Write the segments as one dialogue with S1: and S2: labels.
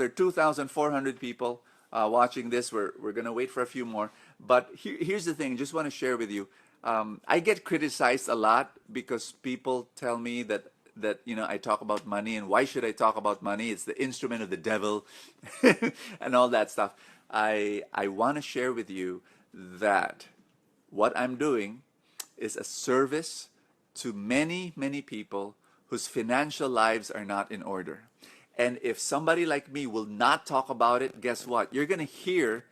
S1: There are 2,400 people watching this. We're going to wait for a few more. But here's the thing. Just want to share with you. I get criticized a lot because people tell me that I talk about money, and why should I talk about money? It's the instrument of the devil and all that stuff. I want to share with you that what I'm doing is a service to many, many people whose financial lives are not in order. And if somebody like me will not talk about it, guess what? You're going to hear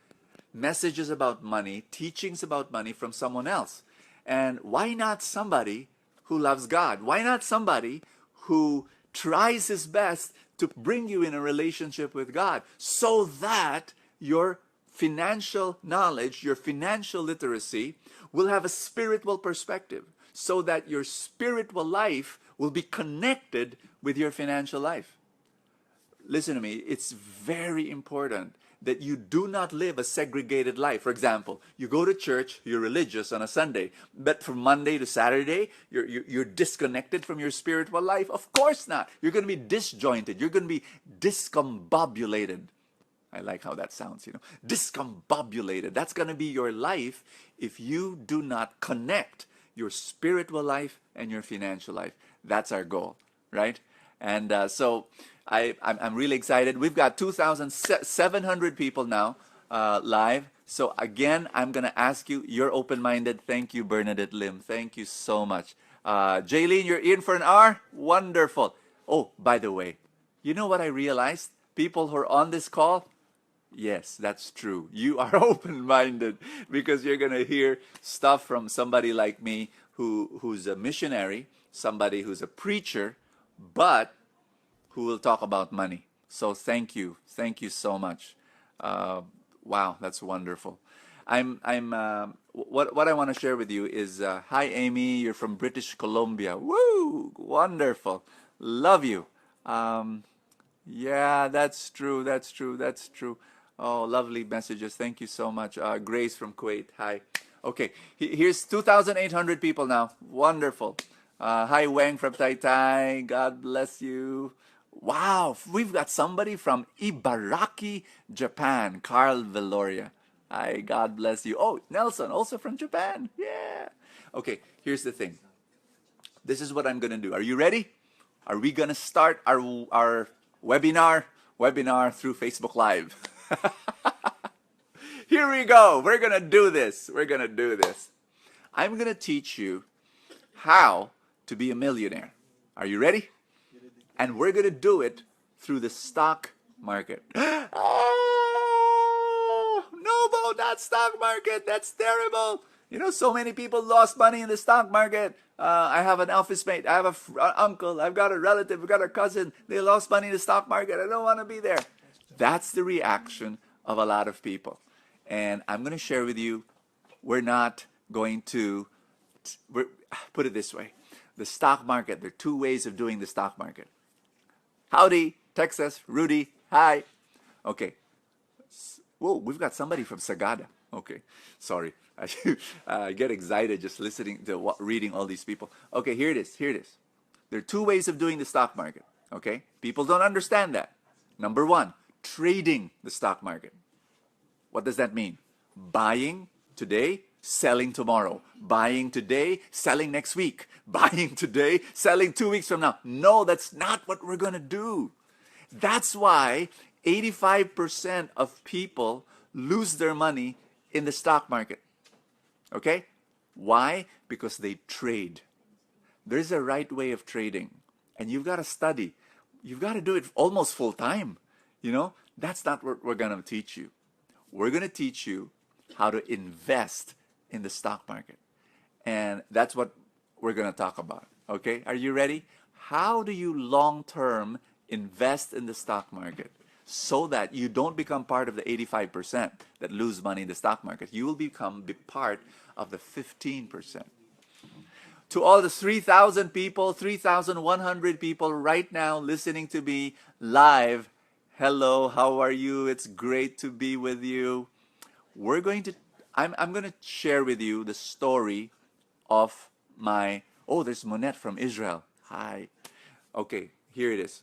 S1: messages about money, teachings about money from someone else. And why not somebody who loves God? Why not somebody who tries his best to bring you in a relationship with God so that your financial knowledge, your financial literacy will have a spiritual perspective, so that your spiritual life will be connected with your financial life. Listen to me, it's very important that you do not live a segregated life. For example, you go to church, you're religious on a Sunday, but from Monday to Saturday, you're disconnected from your spiritual life? Of course not. You're going to be disjointed. You're going to be discombobulated. I like how that sounds, discombobulated. That's going to be your life if you do not connect your spiritual life and your financial life. That's our goal, right? And so I'm really excited. We've got 2,700 people now live. So again, I'm going to ask you, you're open-minded. Thank you, Bernadette Lim. Thank you so much. Jaylene, you're in for an hour? Wonderful. Oh, by the way, you know what I realized? People who are on this call, yes, that's true. You are open-minded because you're going to hear stuff from somebody like me who's a missionary, somebody who's a preacher, but who will talk about money. So thank you. Thank you so much. Wow, that's wonderful. What I want to share with you is, hi Amy, you're from British Columbia. Woo, wonderful. Love you. Yeah, that's true. That's true. That's true. Oh, lovely messages. Thank you so much. Grace from Kuwait. Hi. Okay, here's 2,800 people now. Wonderful. Hi, Wang from Taytay. God bless you. Wow, we've got somebody from Ibaraki, Japan. Carl Veloria. Hi, God bless you. Oh, Nelson, also from Japan. Yeah. Okay, here's the thing. This is what I'm going to do. Are you ready? Are we going to start our webinar through Facebook Live? Here we go. We're going to do this. We're going to do this. I'm going to teach you how to be a millionaire. Are you ready? And we're going to do it through the stock market. Oh, no, Bo, not stock market. That's terrible. So many people lost money in the stock market. I have an office mate. I have an uncle. I've got a relative. I've got a cousin. They lost money in the stock market. I don't want to be there. That's the reaction of a lot of people. And I'm going to share with you, we're not going to, put it this way. The stock market, there are two ways of doing the stock market. Howdy, Texas, Rudy, hi. Okay. Whoa, we've got somebody from Sagada. Okay, sorry. I get excited just listening to reading all these people. Okay, here it is. There are two ways of doing the stock market. Okay, people don't understand that. Number one, trading the stock market. What does that mean? Buying today, selling tomorrow. Buying today, selling next week. Buying today, selling 2 weeks from now. No, that's not what we're going to do. That's why 85% of people lose their money in the stock market. Okay? Why? Because they trade. There's a right way of trading. And you've got to study. You've got to do it almost full time. That's not what we're going to teach you. We're going to teach you how to invest in the stock market. And that's what we're going to talk about. Okay? Are you ready? How do you long-term invest in the stock market so that you don't become part of the 85% that lose money in the stock market? You will be part of the 15%. To all the 3,000 people, 3,100 people right now listening to me live, hello, how are you? It's great to be with you. I'm going to share with you the story of there's Monette from Israel. Hi. Okay, here it is.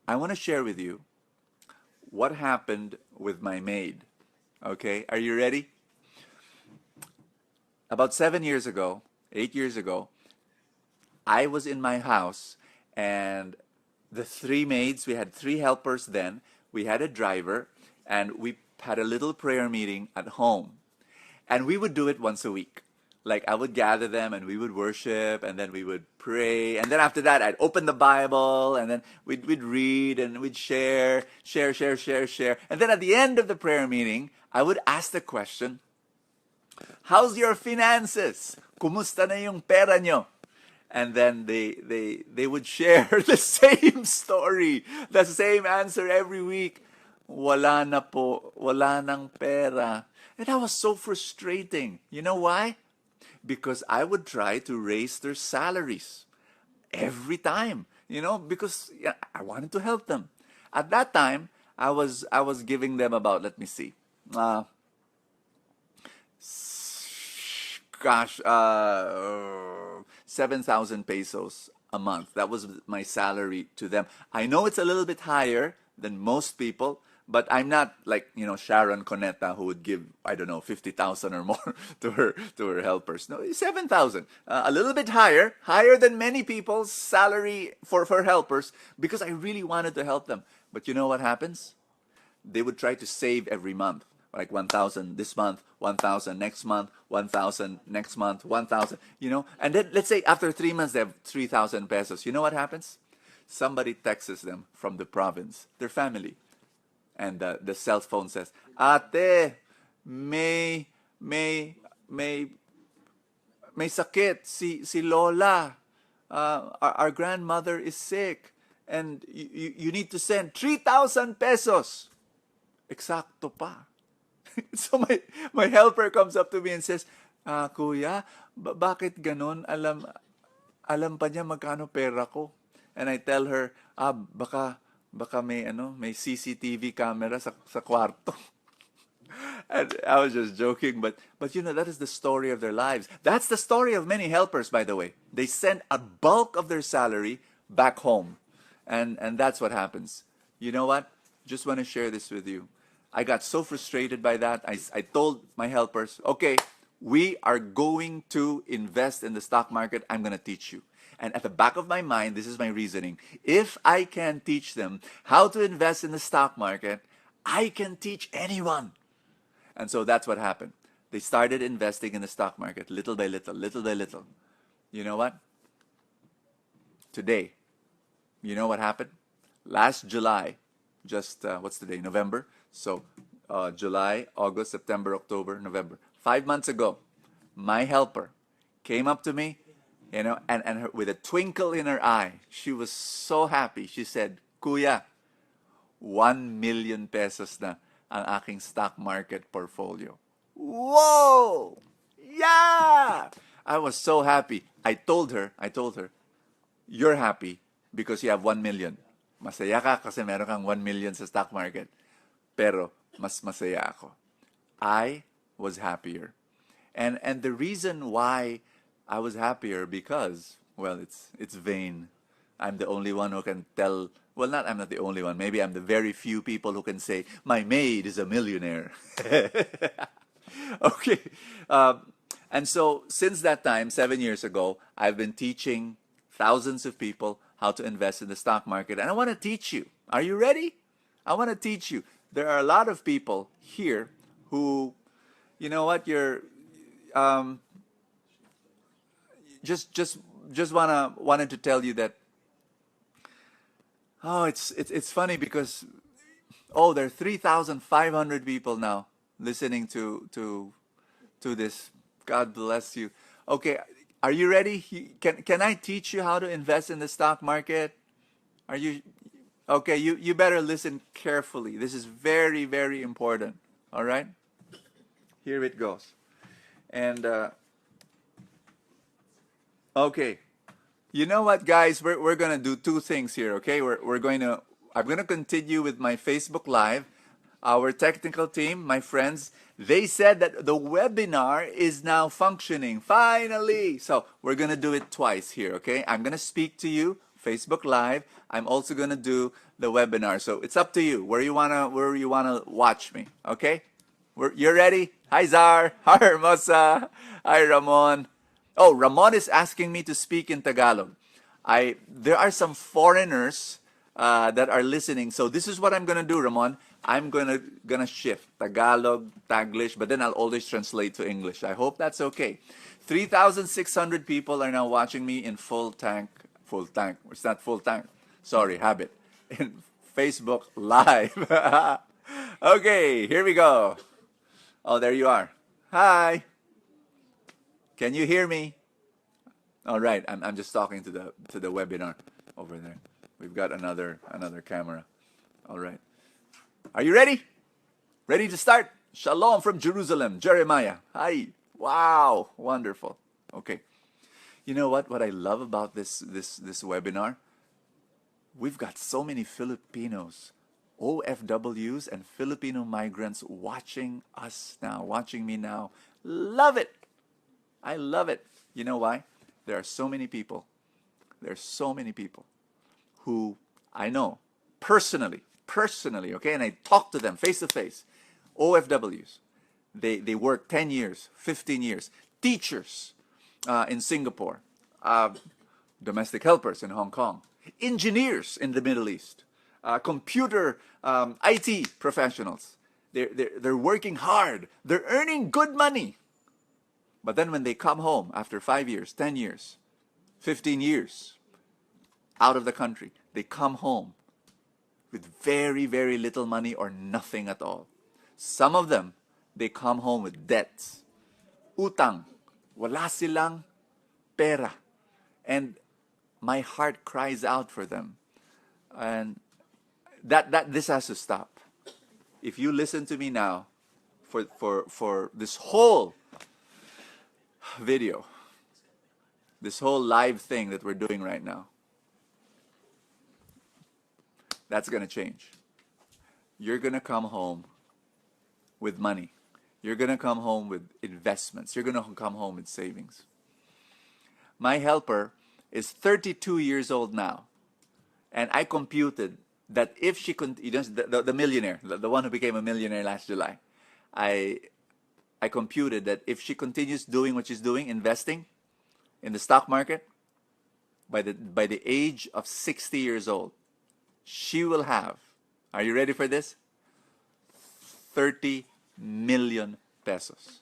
S1: I want to share with you what happened with my maid. Okay, are you ready? About 7 years ago, 8 years ago, I was in my house, and the three maids, we had three helpers then, we had a driver, and we had a little prayer meeting at home. And we would do it once a week. Like, I would gather them and we would worship, and then we would pray, and then after that I'd open the Bible, and then we'd read and we'd share. And then at the end of the prayer meeting, I would ask the question, how's your finances? Kumusta na yung pera nyo? And then they would share the same story, the same answer every week. Wala na po, wala nang pera. And that was so frustrating. You know why? Because I would try to raise their salaries every time, because I wanted to help them. At that time, I was giving them about, let me see, gosh, 7,000 pesos a month. That was my salary to them. I know it's a little bit higher than most people, but I'm not like, Sharon Coneta, who would give, I don't know, 50,000 or more to her helpers. No, 7,000. A little bit higher than many people's salary for helpers, because I really wanted to help them. But you know what happens? They would try to save every month. Like 1,000 this month, 1,000 next month, 1,000 next month, 1,000, And then let's say after 3 months they have 3,000 pesos. You know what happens? Somebody texts them from the province, their family. And the cell phone says, Ate, may sakit si Lola. Our grandmother is sick. And you need to send 3,000 pesos. Eksakto pa. So my helper comes up to me and says, Kuya, bakit ganon? Alam pa niya magkano pera ko. And I tell her, baka may CCTV camera sa kwarto. And I was just joking, but that is the story of their lives. That's the story of many helpers, by the way. They send a bulk of their salary back home. And that's what happens. You know what? Just want to share this with you. I got so frustrated by that. I told my helpers, okay, we are going to invest in the stock market. I'm going to teach you. And at the back of my mind, this is my reasoning. If I can teach them how to invest in the stock market, I can teach anyone. And so that's what happened. They started investing in the stock market little by little, little by little. You know what? Today, you know what happened? Last July, just, what's the day? November. So July, August, September, October, November. 5 months ago, my helper came up to me, and her, with a twinkle in her eye, she was so happy. She said, Kuya, 1 million pesos na ang aking stock market portfolio. Whoa! Yeah! I was so happy. I told her, you're happy because you have 1 million. Masaya ka kasi meron kang 1 million sa stock market. Pero mas masaya ako. I was happier. And the reason why I was happier, because, well, it's vain. I'm the only one who can tell, well, I'm not the only one. Maybe I'm the very few people who can say, my maid is a millionaire. Okay. And so since that time, 7 years ago, I've been teaching thousands of people how to invest in the stock market. And I want to teach you. Are you ready? I want to teach you. There are a lot of people here who, you know what, you're just wanted to tell you that, it's funny because there are 3,500 people now listening to this. God bless you. Okay, are you ready? Can I teach you how to invest in the stock market? Are you okay? You better listen carefully. This is very, very important. All right? Here it goes. And okay. You know what, guys? We're gonna do two things here, okay? I'm gonna continue with my Facebook Live. Our technical team, my friends, they said that the webinar is now functioning, finally. So we're gonna do it twice here, okay? I'm gonna speak to you Facebook Live. I'm also gonna do the webinar. So it's up to you where you wanna watch me. Okay? You're ready? Hi Zar. Hi Hermosa. Hi Ramon. Oh, Ramon is asking me to speak in Tagalog. There are some foreigners that are listening. So this is what I'm gonna do, Ramon. I'm gonna shift Tagalog, Taglish, but then I'll always translate to English. I hope that's okay. 3,600 people are now watching me in full tank. Full tank. It's not full tank. Sorry, habit. In Facebook Live. Okay, here we go. Oh, there you are. Hi. Can you hear me? All right, I'm just talking to the webinar over there. We've got another camera. All right. Are you ready? Ready to start? Shalom from Jerusalem, Jeremiah. Hi. Wow, wonderful. Okay. You know what I love about this webinar? We've got so many Filipinos, OFWs and Filipino migrants watching us now, watching me now. Love it. I love it. You know why? There are so many people. There are so many people who I know personally, okay? And I talk to them face to face. OFWs. They work 10 years, 15 years. Teachers in Singapore. Domestic helpers in Hong Kong. Engineers in the Middle East. Computer IT professionals. They're working hard. They're earning good money. But then when they come home after 5 years, 10 years, 15 years out of the country, they come home with very, very little money or nothing at all. Some of them, they come home with debts. Utang. Wala silang pera. And my heart cries out for them. And this has to stop. If you listen to me now for this whole video, this whole live thing that we're doing right now, that's going to change. You're going to come home with money. You're going to come home with investments. You're going to come home with savings. My helper is 32 years old now. And I computed that if she the millionaire, the one who became a millionaire last July, I computed that if she continues doing what she's doing, investing in the stock market, by the age of 60 years old, she will have, are you ready for this? 30 million pesos.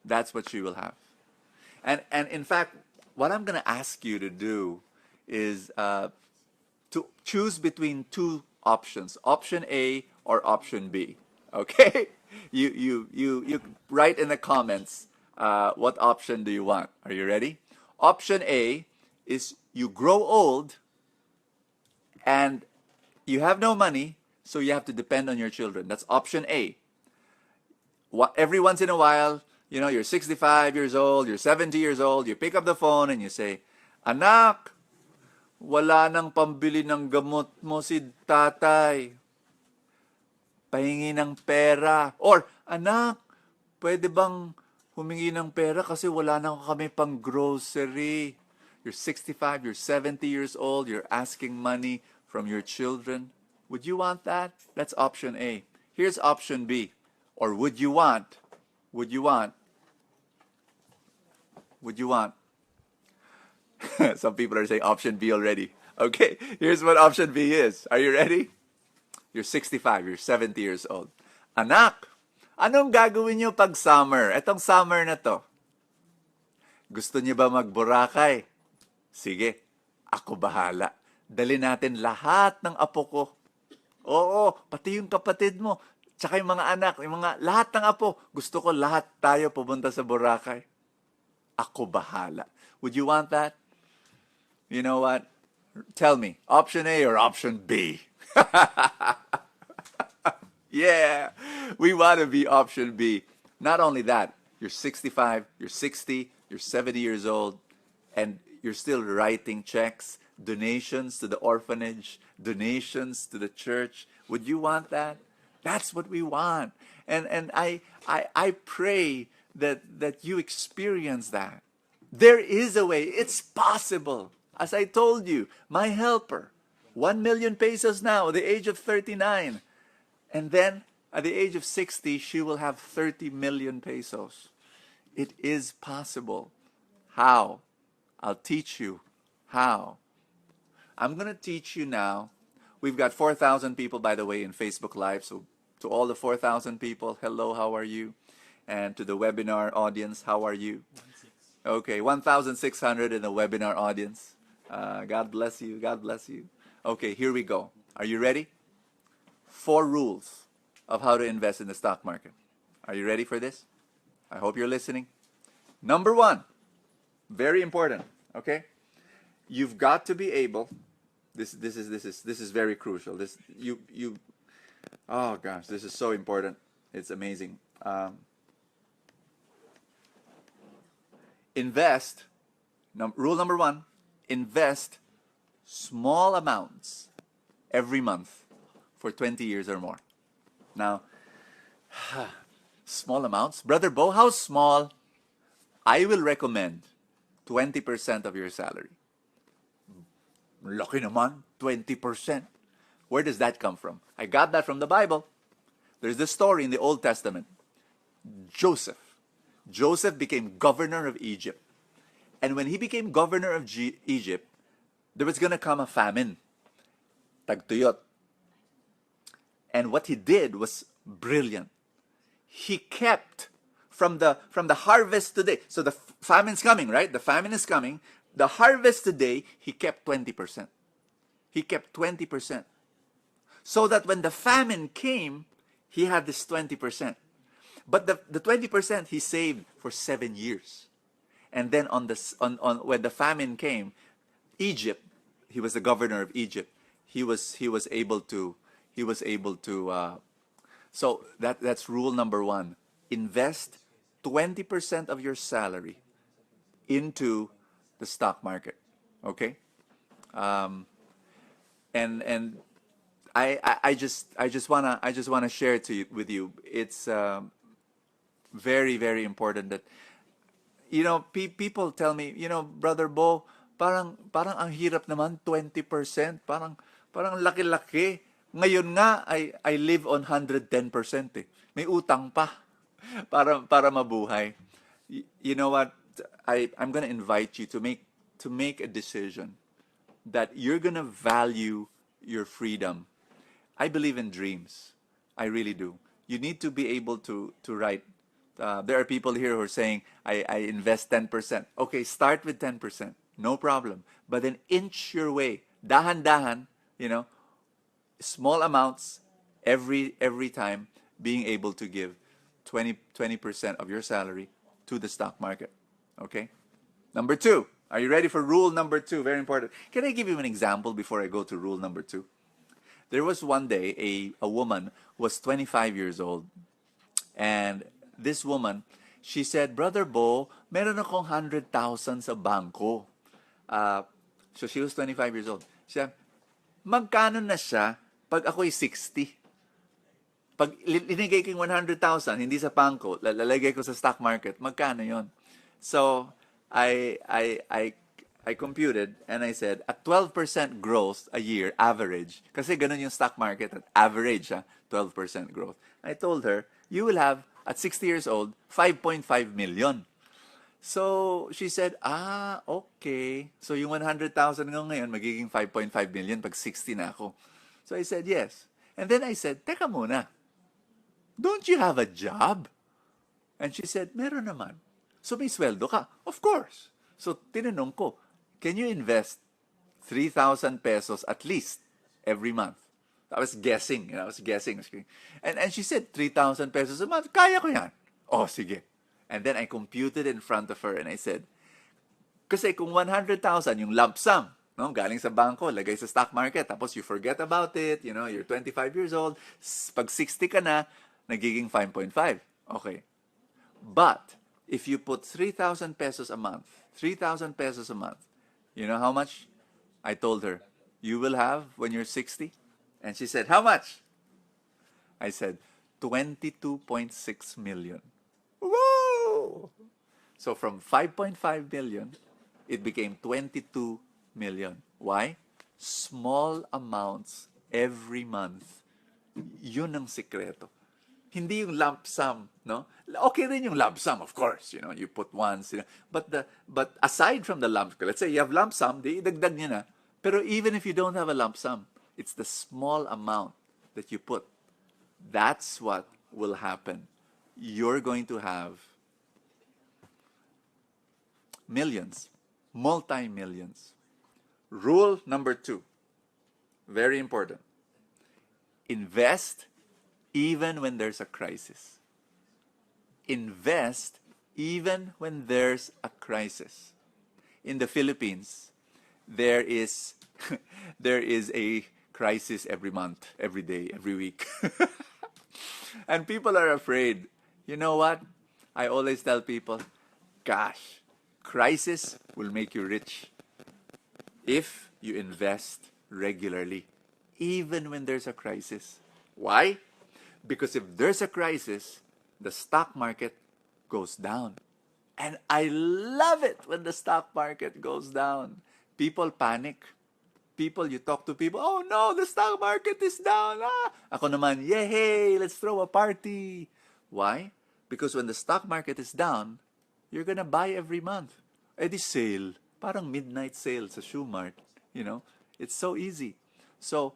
S1: That's what she will have. And in fact, what I'm going to ask you to do is to choose between two options, option A or option B. Okay? You write in the comments what option do you want. Are you ready? Option A is you grow old and you have no money, so you have to depend on your children. That's option A. Every once in a while, you know, you're 65 years old, you're 70 years old, you pick up the phone and you say, "Anak, wala nang pambili ng gamot mo si tatay. Pahingi ng pera." Or, "Anak, pwede bang humingi ng pera kasi wala na kami pang grocery." You're 65, you're 70 years old, you're asking money from your children. Would you want that? That's option A. Here's option B. Or would you want? Some people are saying option B already. Okay, here's what option B is. Are you ready? You're 65, you're 70 years old. "Anak, anong gagawin niyo pag summer? Etong summer na to. Gusto niyo ba mag-Boracay? Sige, ako bahala. Dali natin lahat ng apo ko. Oo, pati yung kapatid mo. Tsaka yung mga anak, lahat ng apo. Gusto ko lahat tayo pupunta sa Boracay. Ako bahala." Would you want that? You know what? Tell me, option A or option B? Yeah, we want to be option B. Not only that, you're 65, you're 60, you're 70 years old, and you're still writing checks, donations to the orphanage, donations to the church. Would you want that? That's what we want. And I pray that you experience that. There is a way. It's possible. as I told you, my helper, 1 million pesos now, at the age of 39. And then, at the age of 60, she will have 30 million pesos. It is possible. How? I'll teach you how. I'm going to teach you now. We've got 4,000 people, by the way, in Facebook Live. So to all the 4,000 people, hello, how are you? And to the webinar audience, how are you? Okay, 1,600 in the webinar audience. God bless you. God bless you. Okay, here we go. Are you ready? 4 rules of how to invest in the stock market. Are you ready for this? I hope you're listening. Number 1, very important. Okay, you've got to be able. This is very crucial. Oh gosh, this is so important. It's amazing. Invest. Rule number 1: invest small amounts every month for 20 years or more. Now, small amounts, Brother Bo. How small? I will recommend 20% of your salary. Laki naman, 20%. Where does that come from? I got that from the Bible. There's this story in the Old Testament. Joseph became governor of Egypt. And when he became governor of Egypt, there was going to come a famine. Tagtuyot. And what he did was brilliant. He kept from the harvest today. So the famine's coming, right? The famine is coming. The harvest today, he kept 20%. He kept 20%. So that when the famine came, he had this 20%. But the 20% he saved for 7 years. And then when the famine came, Egypt, he was the governor of Egypt. He was able to so that's rule number 1. Invest 20% of your salary into the stock market. Okay? And I just wanna share with you. It's very, very important that people tell me, Brother Bo, parang ang hirap naman 20%, parang laki-laki. Ngayon nga I live on 110% eh. May utang pa para mabuhay. You know what? I'm going to invite you to make a decision that you're going to value your freedom. I believe in dreams. I really do. You need to be able to write. There are people here who are saying, I invest 10%. Okay, start with 10%. No problem. But then inch your way. Dahan-dahan, small amounts every time, being able to give 20% of your salary to the stock market. Okay? Number 2. Are you ready for rule number 2? Very important. Can I give you an example before I go to rule number 2? There was one day a woman was 25 years old. And this woman, she said, Brother Bo, meron akong 100,000 sa bangko. So she was 25 years old. She said, magkano na siya pag ako'y 60? Pag linigay ko yung 100,000, hindi sa bangko, lalagay ko sa stock market, magkano yon? So I computed and I said, at 12% growth a year, average, kasi ganun yung stock market, at average, 12% growth. I told her, you will have, at 60 years old, 5.5 million. So she said, okay. So yung 100,000 ngayon, magiging 5.5 million pag 60 na ako. So I said, yes. And then I said, teka muna, don't you have a job? And she said, meron naman. So may sweldo ka? Of course. So tinanong ko, can you invest 3,000 pesos at least every month? I was guessing. And she said, 3,000 pesos a month, kaya ko yan. Oh, sige. And then I computed in front of her and I said, kasi kung 100,000 yung lump sum, galing sa bangko, lagay sa stock market, tapos you forget about it, you're 25 years old, pag 60 ka na, nagiging 5.5. Okay. But if you put 3,000 pesos a month, you know how much? I told her, you will have when you're 60? And she said, how much? I said, 22.6 million. Whoa! So from 5.5 million, it became 22 million. Why? Small amounts every month. Yun ang sikreto. Hindi yung lump sum, no? Okay rin yung lump sum, of course, you put once, but aside from the lump, let's say you have lump sum, di idagdag niya na. Pero even if you don't have a lump sum, it's the small amount that you put. That's what will happen. You're going to have millions, multi-millions. Rule number 2, very important. Invest even when there's a crisis. Invest even when there's a crisis. In the Philippines, there is there is a crisis every month, every day, every week. And people are afraid. You know what? I always tell people, gosh, crisis will make you rich if you invest regularly, even when there's a crisis. Why? Because if there's a crisis, the stock market goes down. And I love it when the stock market goes down. People panic. You talk to people, oh no, the stock market is down. Ako naman, yay, let's throw a party. Why? Because when the stock market is down, you're gonna buy every month. Di sale. Parang midnight sale sa Shoe Mart. It's so easy. So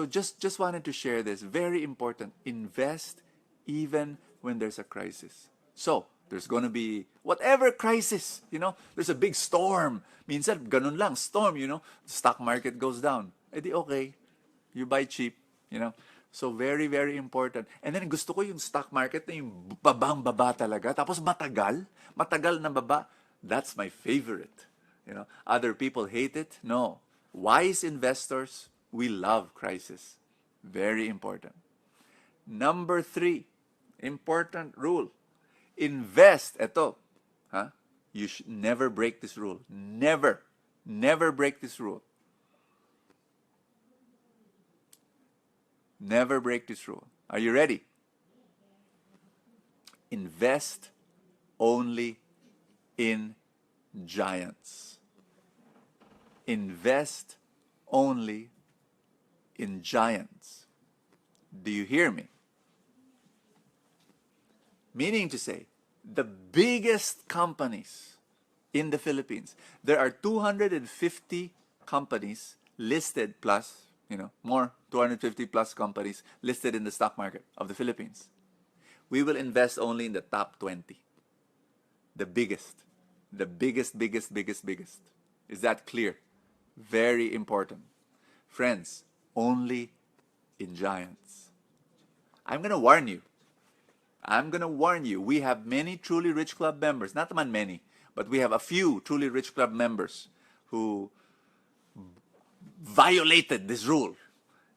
S1: just wanted to share this. Very important. Invest even when there's a crisis. So, there's gonna be whatever crisis, there's a big storm. Minsan, ganun lang, storm, the stock market goes down. Di okay. You buy cheap, So, very, very important. And then, gusto ko yung stock market na yung babang-baba talaga. Tapos, matagal na baba. That's my favorite. Other people hate it. No. Wise investors, we love crisis. Very important. Number 3, important rule. Invest. Ito. You should never break this rule. Never break this rule. Never break this rule. Are you ready? Invest only in giants. Invest only in giants. Do you hear me? Meaning to say, the biggest companies in the Philippines, there are 250 companies listed plus, more, 250 plus companies listed in the stock market of the Philippines. We will invest only in the top 20. The biggest. The biggest. Is that clear? Very important. Friends, only in giants. I'm going to warn you. We have many Truly Rich Club members. Not many, but we have a few Truly Rich Club members who violated this rule.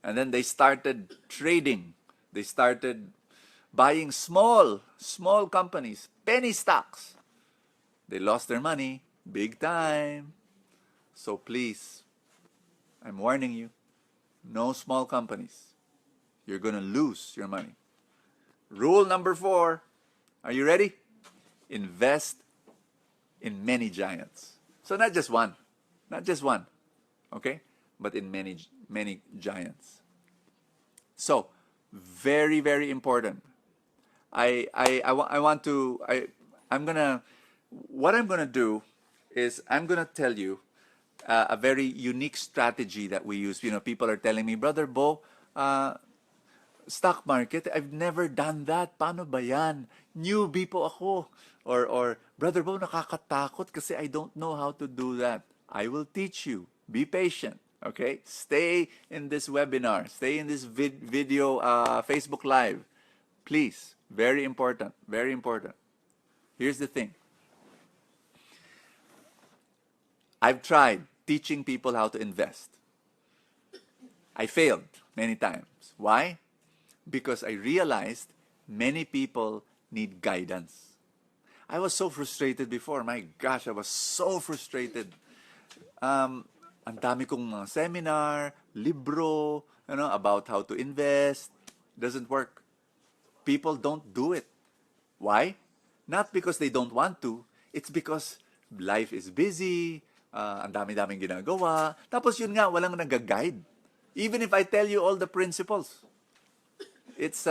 S1: And then they started trading. They started buying small companies, penny stocks. They lost their money big time. So please, I'm warning you, no small companies. You're going to lose your money. Rule number 4, are you ready? Invest in many giants. So not just one, okay? But in many giants. So, very, very important. What I'm gonna do is I'm gonna tell you a very unique strategy that we use. People are telling me, Brother Bo, stock market, I've never done that. Paano ba yan? Newbie po ako. Or Brother Bo, nakakatakot kasi I don't know how to do that. I will teach you. Be patient. Okay? Stay in this webinar. Stay in this video Facebook Live. Please. Very important. Very important. Here's the thing. I've tried teaching people how to invest. I failed many times. Why? Because I realized many people need guidance. I was so frustrated before. My gosh, I was so frustrated. Ang dami kong mga seminar, libro, about how to invest. Doesn't work. People don't do it. Why? Not because they don't want to. It's because life is busy, Ang dami-daming ginagawa. Tapos yun nga, walang nag-guide. Even if I tell you all the principles, it's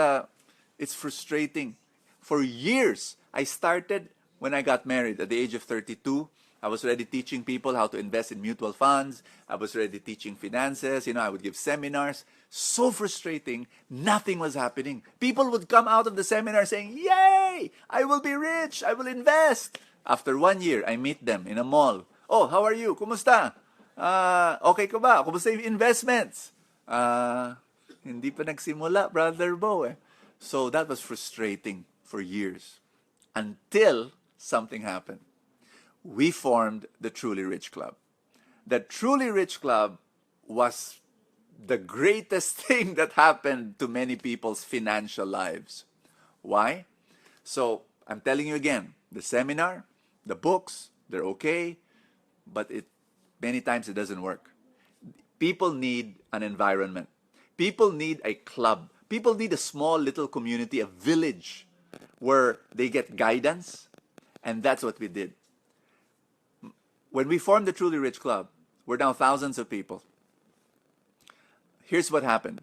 S1: it's frustrating. For years, I started when I got married at the age of 32. I was already teaching people how to invest in mutual funds. I was already teaching finances. I would give seminars. So frustrating. Nothing was happening. People would come out of the seminar saying, "Yay! I will be rich. I will invest." After 1 year, I meet them in a mall. "Oh, how are you? Kumusta? Okay ka ba? Kumusta yung investments?" Hindi pa nagsimula, Brother Bo eh. So that was frustrating for years. Until something happened. We formed the Truly Rich Club. The Truly Rich Club was the greatest thing that happened to many people's financial lives. Why? So, I'm telling you again, the seminar, the books, they're okay, but many times it doesn't work. People need an environment. People need a club. People need a small little community, a village, where they get guidance, and that's what we did. When we formed the Truly Rich Club, we're now thousands of people. Here's what happened.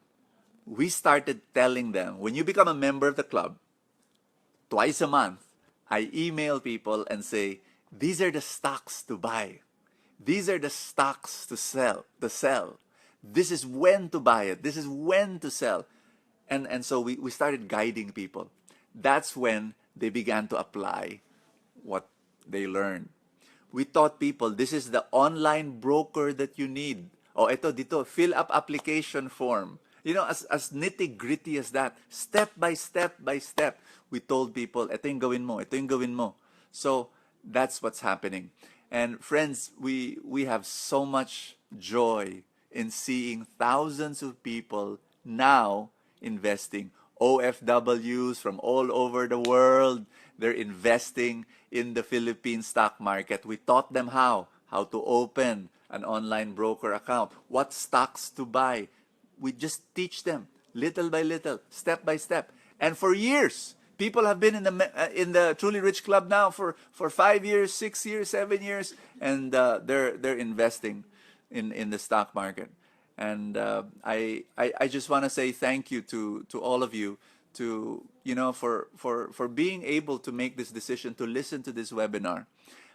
S1: We started telling them, when you become a member of the club, twice a month, I email people and say, these are the stocks to buy. These are the stocks to sell. This is when to buy it. This is when to sell. And so we started guiding people. That's when they began to apply what they learned. We taught people, this is the online broker that you need. Oh, dito, fill up application form. As nitty-gritty as that, step by step, we told people, ito yung gawin mo, ito yung gawin mo. So that's what's happening. And friends, we have so much joy in seeing thousands of people now investing. OFWs from all over the world, they're investing in the Philippine stock market. We taught them how to open an online broker account, what stocks to buy. We just teach them little by little, step by step. And for years, people have been in the Truly Rich Club now for 5 years, 6 years, 7 years, and they're investing in the stock market. And I just want to say thank you to all of you for being able to make this decision to listen to this webinar.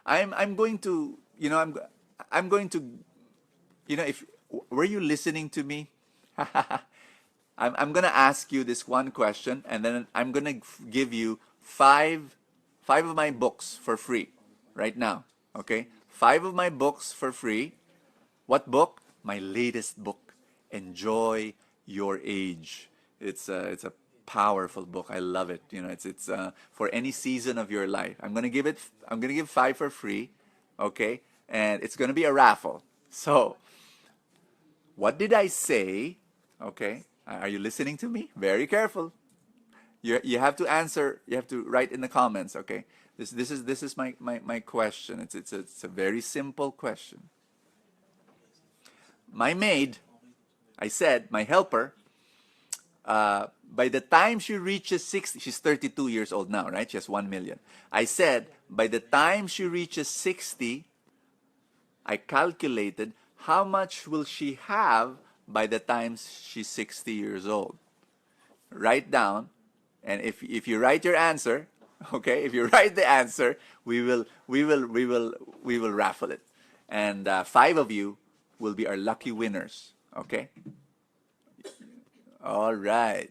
S1: I'm going to if were you listening to me? I'm gonna ask you this one question, and then I'm gonna give you five of my books for free right now. Okay, 5 of my books for free. What book? My latest book, Enjoy Your Age. It's a powerful book. I love it. It's for any season of your life. I'm gonna give 5 for free. Okay, and it's gonna be a raffle. So, what did I say? Okay, are you listening to me? Very careful. You have to answer. You have to write in the comments. Okay, this is my question. It's a very simple question. My maid, I said, my helper, by the time she reaches 60, she's 32 years old now, right? She has 1 million. I said, by the time she reaches 60, I calculated how much will she have by the time she's 60 years old. Write down, and if you write your answer, okay, if you write the answer, we will raffle it, and 5 of you will be our lucky winners. Okay. All right.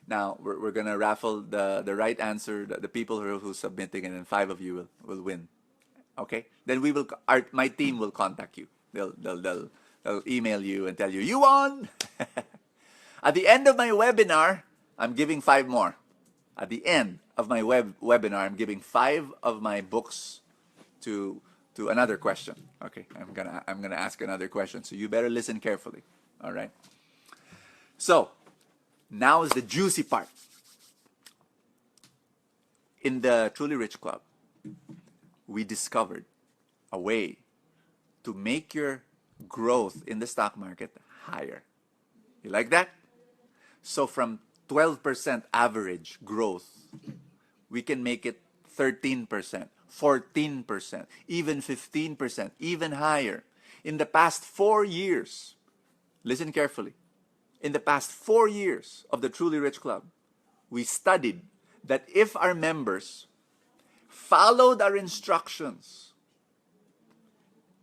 S1: Now we're gonna raffle the right answer, the people who are submitting, and then 5 of you will win. Okay. Then my team will contact you. They'll email you and tell you you won. At the end of my webinar, I'm giving 5 more. At the end of my webinar, I'm giving 5 of my books to another question. Okay, I'm gonna ask another question, so you better listen carefully. All right. So now is the juicy part. In the Truly Rich Club, we discovered a way to make your growth in the stock market higher. You like that? So from 12% average growth, we can make it 13%, 14%, even 15%, even higher. In the past 4 years, listen carefully, in the past 4 years of the Truly Rich Club, we studied that if our members followed our instructions,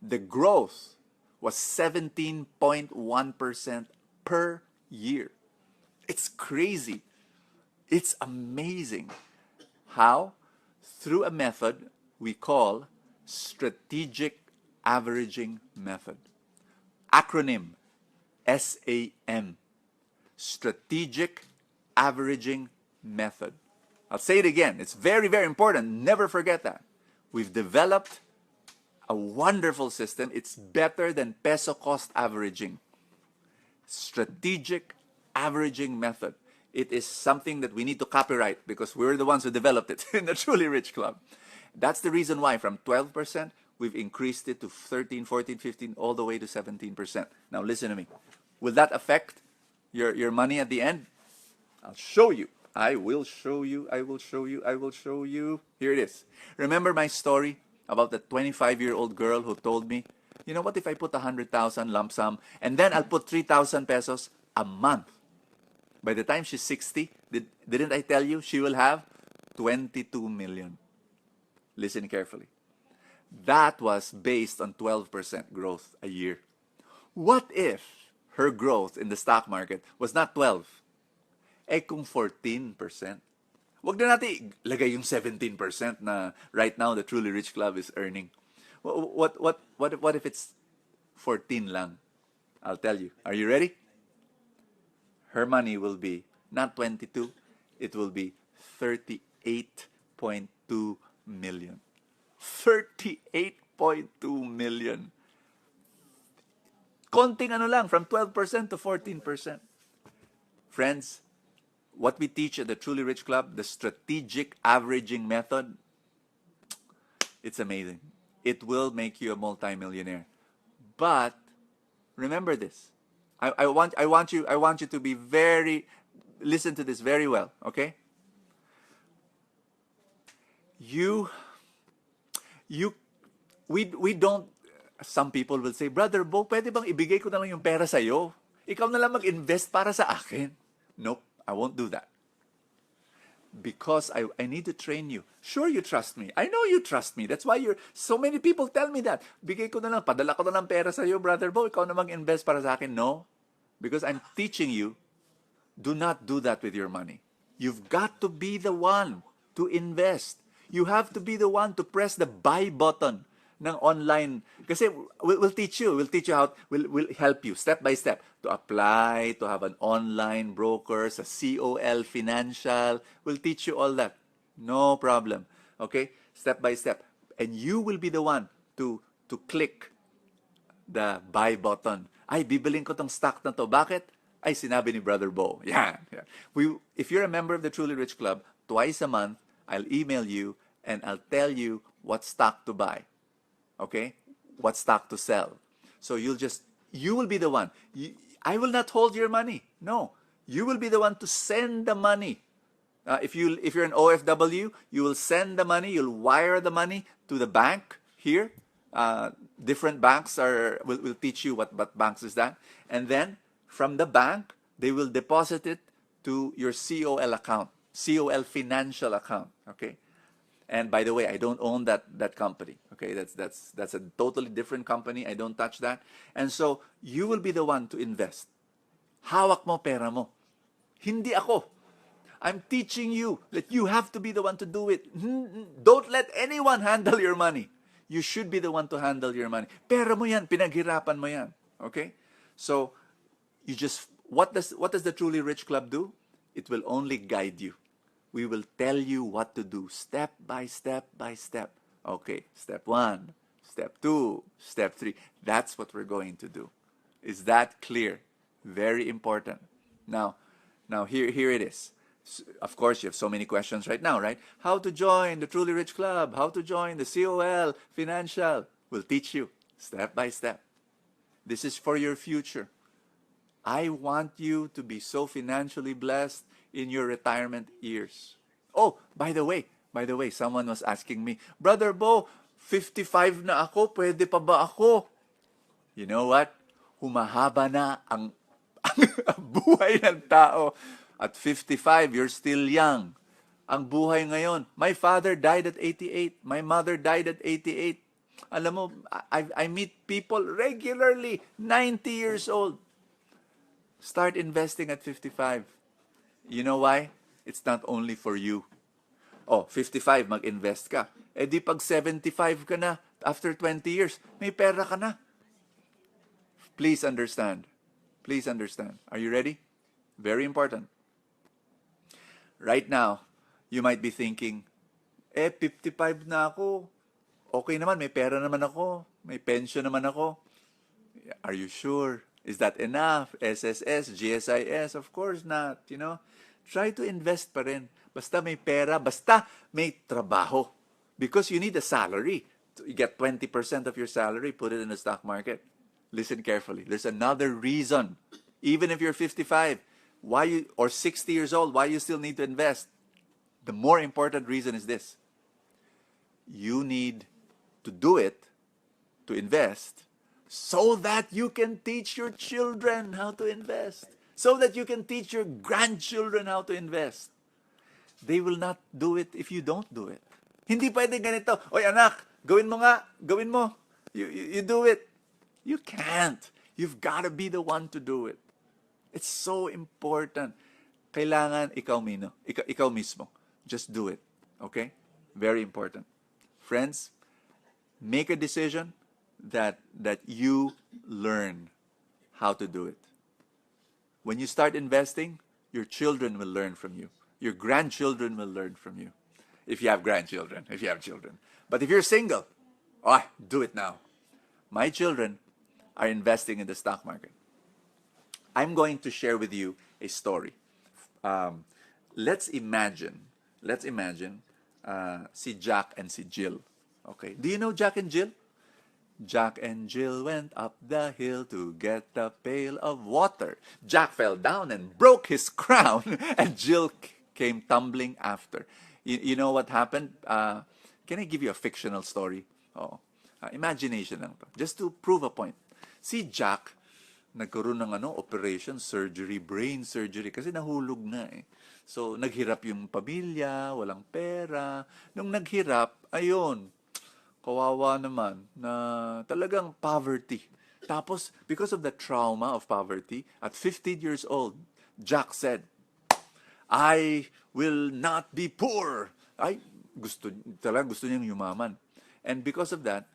S1: the growth was 17.1% per year. It's crazy. It's amazing. How? Through a method we call strategic averaging method. Acronym SAM. Strategic averaging method. I'll say it again. It's very, very important. Never forget that. We've developed a wonderful system. It's better than peso cost averaging. Strategic averaging method. It is something that we need to copyright because we're the ones who developed it in the Truly Rich Club. That's the reason why from 12%, we've increased it to 13, 14, 15, all the way to 17%. Now listen to me. Will that affect your money at the end? I'll show you. I will show you. I will show you. I will show you. Here it is. Remember my story about the 25-year-old girl who told me, you know what, if I put 100,000 lump sum and then I'll put 3,000 pesos a month. By the time she's 60, didn't I tell you she will have 22 million? Listen carefully. That was based on 12% growth a year. What if her growth in the stock market was not 12? Eh kung 14%. Wag na natin lagay yung 17% na right now the Truly Rich Club is earning. What if it's 14 lang? I'll tell you. Are you ready? Her money will be not 22, it will be 38.2 million. 38.2 million. Konting ano lang, from 12% to 14%. Friends, what we teach at the Truly Rich Club, the strategic averaging method, it's amazing. It will make you a multimillionaire. But remember this. I want you to be listen to this very well, okay? We don't, some people will say, Brother Bo, pwede bang ibigay ko na lang yung pera sa'yo? Ikaw na lang mag-invest para sa akin. Nope, I won't do that. Because I need to train you. Sure, you trust me. I know you trust me. That's why so many people tell me that. Bigay ko na lang, padala ko na lang pera sa'yo, Brother Bo, ikaw na mag-invest para sa akin. No, because I'm teaching you, do not do that with your money. You've got to be the one to invest. You have to be the one to press the buy button ng online. Kasi we'll teach you how, we'll help you step by step to apply, to have an online broker, sa COL Financial. We'll teach you all that. No problem. Okay? Step by step. And you will be the one to click the buy button. Ay, bibilin ko tong stock na to. Bakit? Ay, sinabi ni Brother Bo. Yeah. If you're a member of the Truly Rich Club, twice a month, I'll email you and I'll tell you what stock to buy. Okay? What stock to sell. So you will be the one. I will not hold your money. No. You will be the one to send the money. If you're an OFW, you will send the money, you'll wire the money to the bank here. Different banks will teach you what banks is that. And then from the bank, they will deposit it to your COL account, COL Financial account. Okay? And by the way, I don't own that company. Okay, that's a totally different company. I don't touch that. And so you will be the one to invest. Hawak mo pera mo. Hindi ako. I'm teaching you that you have to be the one to do it. Don't let anyone handle your money. You should be the one to handle your money. Pera mo yan, pinaghirapan mo yan. Okay? So what does the Truly Rich Club do? It will only guide you. We will tell you what to do step by step by step. Okay, step 1, step 2, step 3. That's what we're going to do. Is that clear? Very important. Now here it is. Of course, you have so many questions right now, right? How to join the Truly Rich Club? How to join the COL Financial? We'll teach you step by step. This is for your future. I want you to be so financially blessed in your retirement years. Oh, by the way, By the way, someone was asking me, Brother Bo, 55 na ako, pwede pa ba ako? You know what? Humahaba na ang buhay ng tao. At 55, you're still young. Ang buhay ngayon, my father died at 88. My mother died at 88. Alam mo, I meet people regularly, 90 years old. Start investing at 55. You know why? It's not only for you. Oh, 55, mag-invest ka. Eh di pag 75 ka na, after 20 years, may pera ka na. Please understand. Please understand. Are you ready? Very important. Right now, you might be thinking, 55 na ako. Okay naman, may pera naman ako. May pension naman ako. Are you sure? Is that enough? SSS, GSIS? Of course not, you know. Try to invest pa rin. Basta may pera, basta may trabaho. Because you need a salary. You get 20% of your salary, put it in the stock market. Listen carefully. There's another reason. Even if you're 55, or 60 years old, why you still need to invest? The more important reason is this. You need to do it, to invest, so that you can teach your children how to invest. So that you can teach your grandchildren how to invest. They will not do it if you don't do it. Hindi pwede ganito. Oy anak, gawin mo nga. Gawin mo. You do it. You can't. You've got to be the one to do it. It's so important. Kailangan ikaw mismo. Just do it. Okay? Very important. Friends, make a decision that you learn how to do it. When you start investing, your children will learn from you. Your grandchildren will learn from you. If you have grandchildren, if you have children. But if you're single, do it now. My children are investing in the stock market. I'm going to share with you a story. Let's imagine si Jack and si Jill. Okay. Do you know Jack and Jill? Jack and Jill went up the hill to get a pail of water. Jack fell down and broke his crown, and Jill came tumbling after. You know what happened? Can I give you a fictional story? Imagination lang to. Just to prove a point. Si Jack, nagkaroon ng operation, surgery, brain surgery, kasi nahulog na eh. So, naghirap yung pamilya, walang pera. Nung naghirap, ayun, kawawa naman, na talagang poverty. Tapos, because of the trauma of poverty, at 15 years old, Jack said, I will not be poor. Gusto niyang yumaman. And because of that,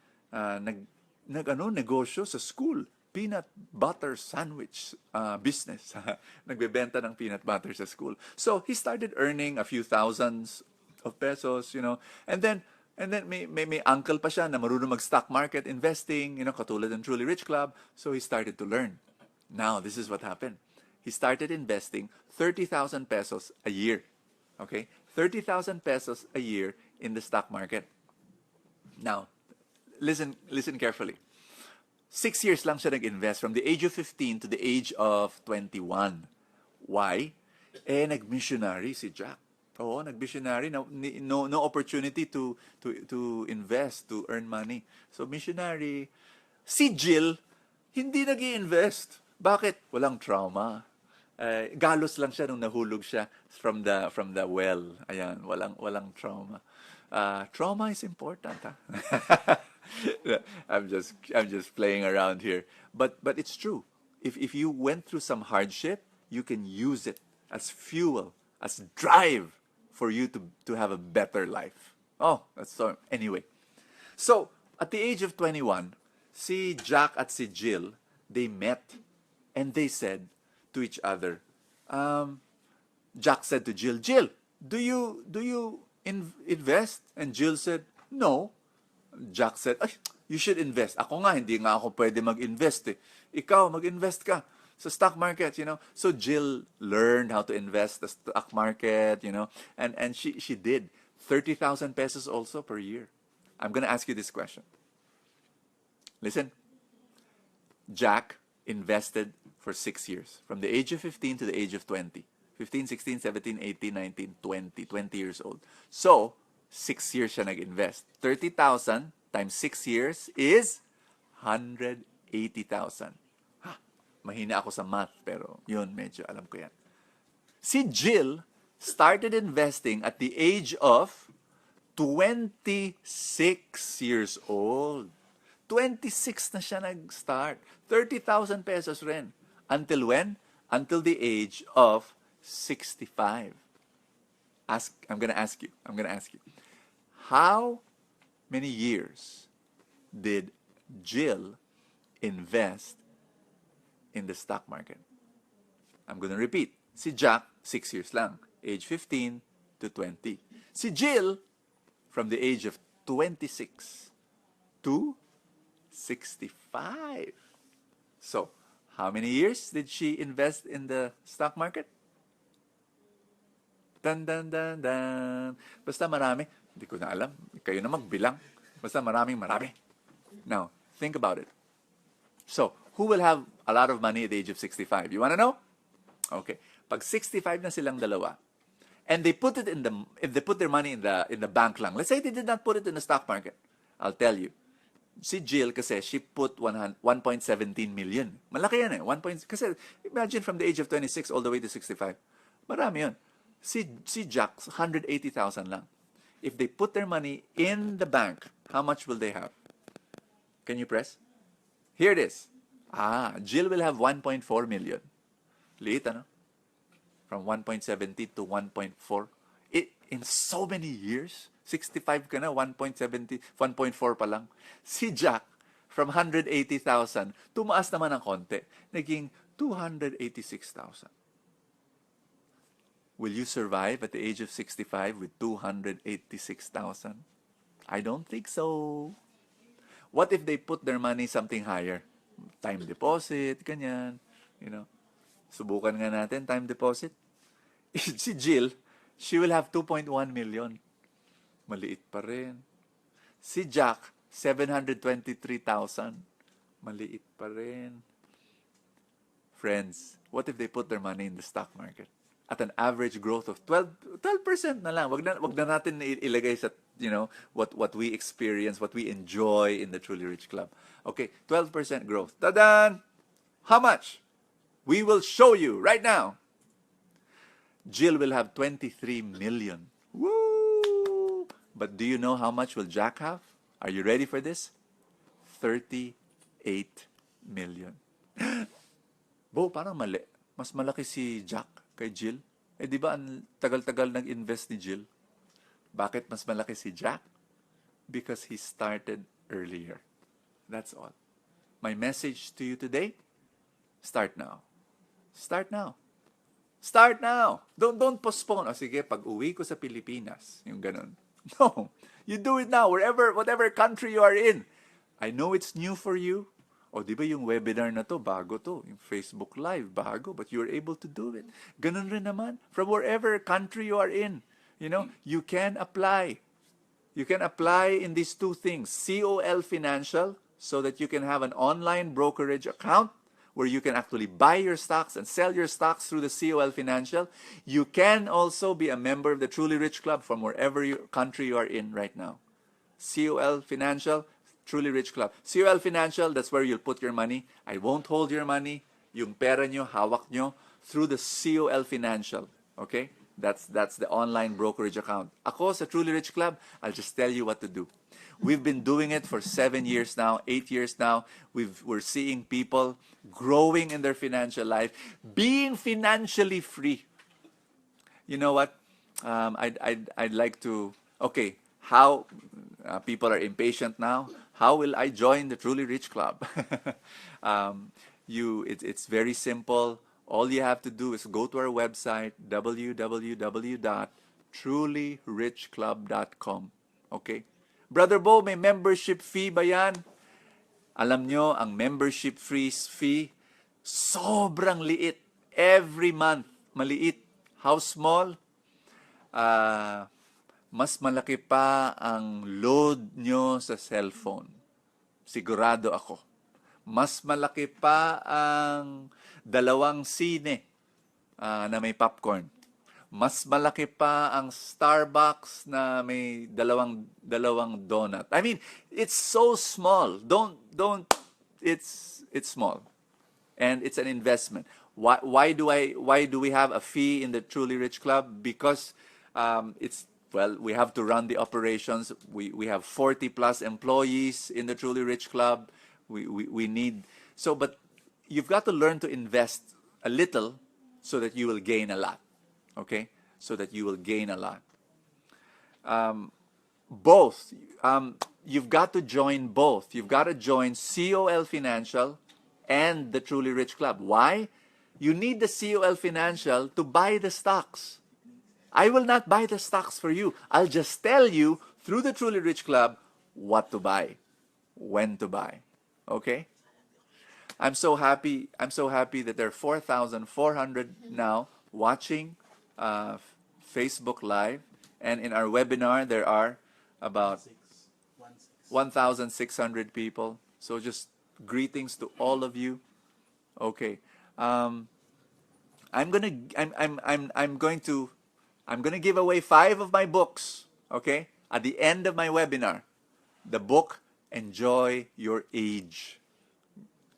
S1: negosyo sa school. Peanut butter sandwich business. Nagbebenta ng peanut butter sa school. So, he started earning a few thousands of pesos, you know. And then may uncle pa siya na marunong mag-stock market investing, you know, katulad ng Truly Rich Club. So, he started to learn. Now, this is what happened. He started investing 30,000 pesos a year. Okay? 30,000 pesos a year in the stock market. Now, listen carefully. 6 years lang siya nag-invest from the age of 15 to the age of 21. Why? Nag-missionary si Jack. Oo, nag-missionary. No opportunity to invest, to earn money. So, missionary. Si Jill, hindi nag-i-invest. Bakit? Walang trauma. Galos lang siya nung nahulog siya from the well. Ayan, walang trauma. Trauma is important, ha? I'm just playing around here. But it's true. If you went through some hardship, you can use it as fuel, as drive for you to have a better life. That's so. Anyway, so at the age of 21, si Jack at si Jill, they met and they said to each other, Jack said to Jill, do you invest? And Jill said, no. Jack said, you should invest. Ako nga, hindi nga ako pwede mag-invest eh. Ikaw, mag-invest ka sa stock market, you know. So Jill learned how to invest the stock market, you know, and she did 30,000 pesos also per year. I'm going to ask you this question. Listen. Jack invested for 6 years, from the age of 15 to the age of 20. 15, 16, 17, 18, 19, 20 years old. So, 6 years siya nag-invest. 30,000 times 6 years is 180,000. Mahina ako sa math, pero yun, medyo alam ko yan. Si Jill started investing at the age of 26 years old. 26 na siya nag-start. 30,000 pesos rin. Until when? Until the age of 65. I'm gonna ask you. How many years did Jill invest in the stock market? I'm gonna repeat. Si Jack, 6 years lang. Age 15 to 20. Si Jill, from the age of 26 to 65. So, how many years did she invest in the stock market? Dan, dan, dan, dan. Basta marami. Hindi ko na alam. Kayo na magbilang. Basta marami. Now, think about it. So, who will have a lot of money at the age of 65? You want to know? Okay. Pag 65 na silang dalawa, and they put it if they put their money in the bank lang. Let's say they did not put it in the stock market. I'll tell you. Si Jill kasi, she put 1.17 million. Malaki yan eh. Kasi imagine from the age of 26 all the way to 65. Marami yun. Si Jack, 180,000 lang. If they put their money in the bank, how much will they have? Can you press? Here it is. Jill will have 1.4 million. Liit, ano? From 1.70 to 1.4. In so many years, 65 ka na, 1.70, 1.4 pa lang. Si Jack, from 180,000, tumaas naman ng konti. Naging 286,000. Will you survive at the age of 65 with 286,000? I don't think so. What if they put their money something higher? Time deposit, ganyan. Subukan nga natin, time deposit. Si Jill, she will have 2.1 million. Maliit pa rin. Si Jack, 723,000. Maliit pa rin. Friends, what if they put their money in the stock market? At an average growth of 12% na lang. Wag na natin ilagay sa, what we experience, what we enjoy in the Truly Rich Club. Okay, 12% growth. Tadan! How much? We will show you right now. Jill will have 23 million. Woo! But do you know how much will Jack have? Are you ready for this? 38 million. Bo, parang mali. Mas malaki si Jack kay Jill. Di ba ang tagal-tagal nag-invest ni Jill? Bakit mas malaki si Jack? Because he started earlier. That's all. My message to you today, start now. Start now. Start now. Don't postpone. Sige, pag uwi ko sa Pilipinas, yung ganun. No. You do it now, whatever country you are in. I know it's new for you. Di ba yung webinar na to, bago to. Yung Facebook Live, bago. But you're able to do it. Ganun rin naman. From wherever country you are in. You can apply. You can apply in these two things. COL Financial, so that you can have an online brokerage account where you can actually buy your stocks and sell your stocks through the COL Financial. You can also be a member of the Truly Rich Club from wherever country you are in right now. COL Financial, Truly Rich Club. COL Financial, that's where you'll put your money. I won't hold your money. Yung pera nyo, hawak nyo through the COL Financial. Okay? That's the online brokerage account. Ako sa Truly Rich Club, I'll just tell you what to do. We've been doing it for 7 years now, 8 years now. We're seeing people growing in their financial life, being financially free. You know what? I'd like to. Okay, how people are impatient now? How will I join the Truly Rich Club? It's very simple. All you have to do is go to our website, www.trulyrichclub.com. Okay? Brother Bo, may membership fee ba yan? Alam nyo, ang membership fee, sobrang liit. Every month, maliit. How small? Mas malaki pa ang load nyo sa cellphone. Sigurado ako. Mas malaki pa ang 2 sine na may popcorn. Mas malaki pa ang Starbucks na may dalawang donut. I mean, it's so small. Don't it's small. And it's an investment. Why do we have a fee in the Truly Rich Club? Because it's well, we have to run the operations. We have 40 plus employees in the Truly Rich Club. We need so, but you've got to learn to invest a little so that you will gain a lot. Okay, so that you will gain a lot. Both. You've got to join both. You've got to join COL Financial and the Truly Rich Club. Why? You need the COL Financial to buy the stocks. I will not buy the stocks for you. I'll just tell you through the Truly Rich Club what to buy, when to buy. Okay? I'm so happy. I'm so happy that there are 4,400 now watching Facebook Live, and in our webinar there are about 1,600 people. So just greetings to all of you. Okay, I'm gonna I'm gonna give away 5 of my books. Okay, at the end of my webinar, the book Enjoy Your Age.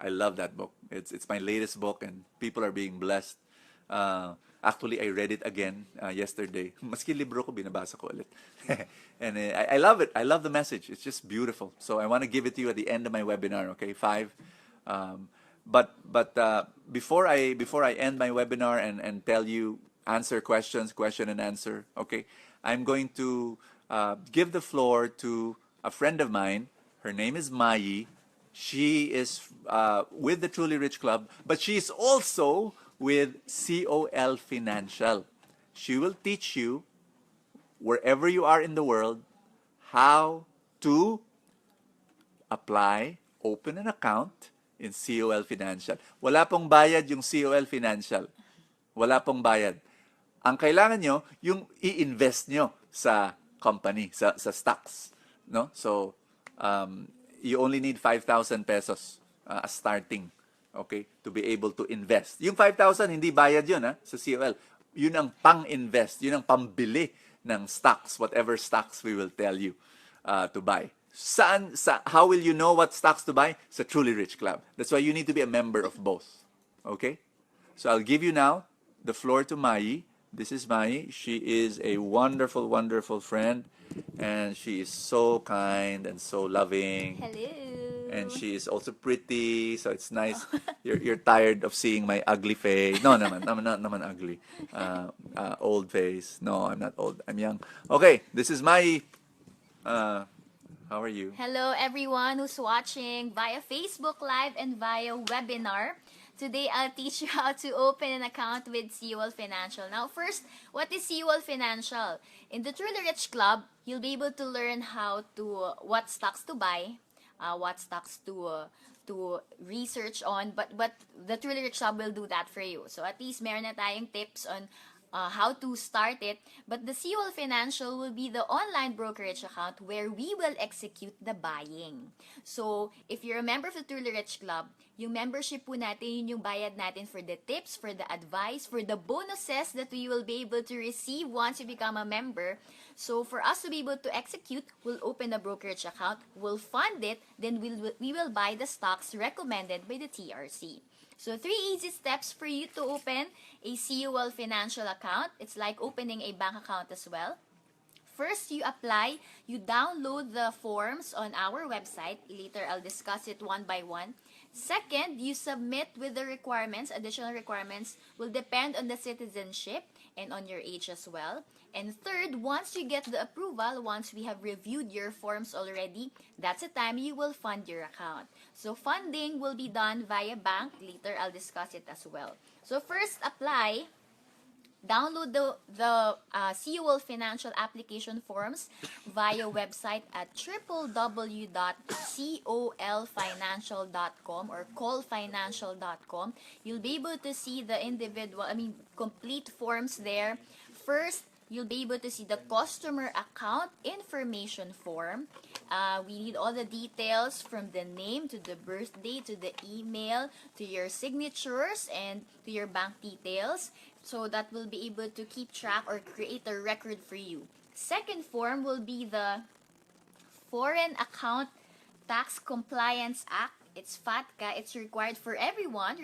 S1: I love that book. It's my latest book, and people are being blessed. Actually, I read it again yesterday. Maski libro ko, binabasa ko ulit. And I love it. I love the message. It's just beautiful. So I want to give it to you at the end of my webinar. Okay, 5. But before I end my webinar and tell you answer questions, question and answer. Okay, I'm going to give the floor to a friend of mine. Her name is Mai. She is with the Truly Rich Club, but she's also with COL Financial. She will teach you, wherever you are in the world, how to apply, open an account in COL Financial. Wala pong bayad yung COL Financial. Wala pong bayad. Ang kailangan nyo, yung i-invest nyo sa company, sa stocks. No? So, you only need 5,000 pesos as starting, okay, to be able to invest. Yung 5,000, hindi bayad yun sa COL. Yun ang pang-invest, yun ang pambili ng stocks, whatever stocks we will tell you to buy. How will you know what stocks to buy? Sa Truly Rich Club. That's why you need to be a member of both. Okay? So I'll give you now the floor to Mai. This is Mai. She is a wonderful, wonderful friend. And she is so kind and so loving.
S2: Hello.
S1: And she is also pretty, so it's nice. You're tired of seeing my ugly face. No, naman, I'm not naman ugly. Old face. No, I'm not old. I'm young. Okay, this is my. How are you?
S2: Hello, everyone who's watching via Facebook Live and via webinar. Today, I'll teach you how to open an account with COL Financial. Now, first, what is COL Financial? In the Truly Rich Club, you'll be able to learn what stocks to buy, what stocks to research on, but the Truly Rich Club will do that for you. So at least meron na tayong tips on how to start it. But the COL Financial will be the online brokerage account where we will execute the buying. So, if you're a member of the Truly Rich Club, yung membership po natin, yun yung bayad natin for the tips, for the advice, for the bonuses that we will be able to receive once you become a member. So, for us to be able to execute, we'll open a brokerage account, we'll fund it, then we will buy the stocks recommended by the TRC. So, 3 easy steps for you to open a COL Financial account. It's like opening a bank account as well. First, you apply, you download the forms on our website. Later, I'll discuss it one by one. Second, you submit with the requirements. Additional requirements will depend on the citizenship and on your age as well. And third, once you get the approval, once we have reviewed your forms already, that's the time you will fund your account. So funding will be done via bank. Later, I'll discuss it as well. So first, apply. Download the COL Financial application forms via website at www.colfinancial.com or callfinancial.com. You'll be able to see the complete forms there. First, you'll be able to see the customer account information form. We need all the details from the name to the birthday to the email to your signatures and to your bank details. So that will be able to keep track or create a record for you. Second form will be the Foreign Account Tax Compliance Act. It's FATCA. It's required for everyone,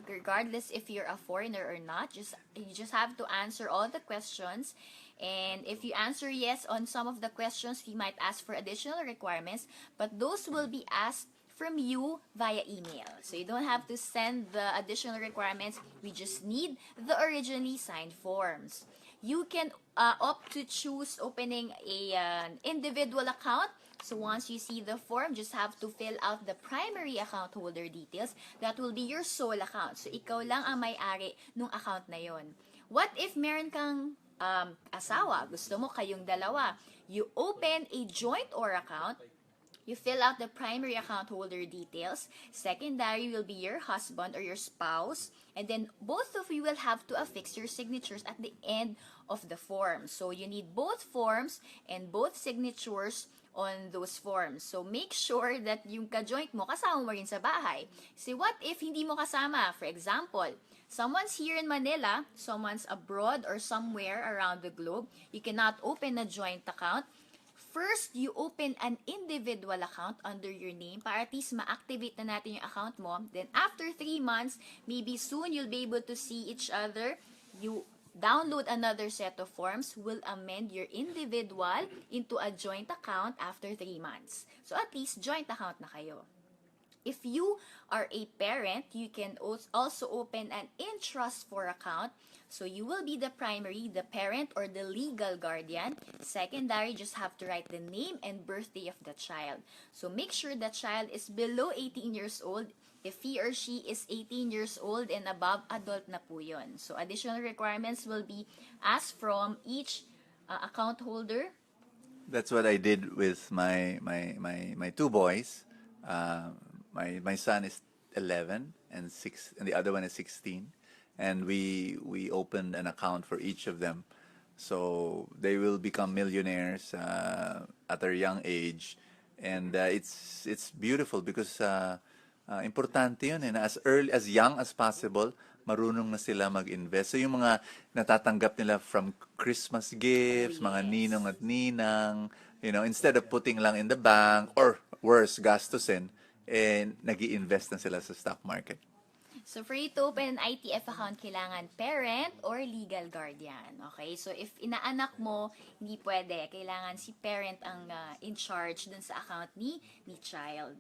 S2: regardless if you're a foreigner or not. You just have to answer all the questions. And if you answer yes on some of the questions, we might ask for additional requirements. But those will be asked from you via email. So you don't have to send the additional requirements. We just need the originally signed forms. You can opt to choose opening an individual account. So once you see the form, just have to fill out the primary account holder details. That will be your sole account. So ikaw lang ang may-ari nung account na yon. What if meron kang asawa? Gusto mo kayong dalawa. You open a joint or account. You fill out the primary account holder details. Secondary will be your husband or your spouse. And then both of you will have to affix your signatures at the end of the form. So you need both forms and both signatures on those forms. So make sure that yung ka-joint mo kasama mo rin sa bahay. See, what if hindi mo kasama? For example, someone's here in Manila, someone's abroad or somewhere around the globe. You cannot open a joint account. First, you open an individual account under your name para at least ma-activate na natin yung account mo. Then, after 3 months, maybe soon you'll be able to see each other. You download another set of forms, will amend your individual into a joint account after 3 months. So, at least, joint account na kayo. If you are a parent, you can also open an in-trust for account. So you will be the primary, the parent, or the legal guardian. Secondary, just have to write the name and birthday of the child. So make sure the child is below 18 years old. If he or she is 18 years old and above, adult na po yun. So additional requirements will be asked from each account holder.
S1: That's what I did with my two boys. My son is 11 and the other one is 16, and we opened an account for each of them, so they will become millionaires at a young age, and it's beautiful because importante yun, and as young as possible, marunong na sila mag-invest. So yung mga natatanggap nila from Christmas gifts, mga ninong at ninang, instead of putting lang in the bank or worse, gastusin, nag-i-invest na sila sa stock market.
S2: So, for you to open an ITF account, kailangan parent or legal guardian. Okay? So, if inaanak mo, hindi pwede. Kailangan si parent ang in charge dun sa account ni child.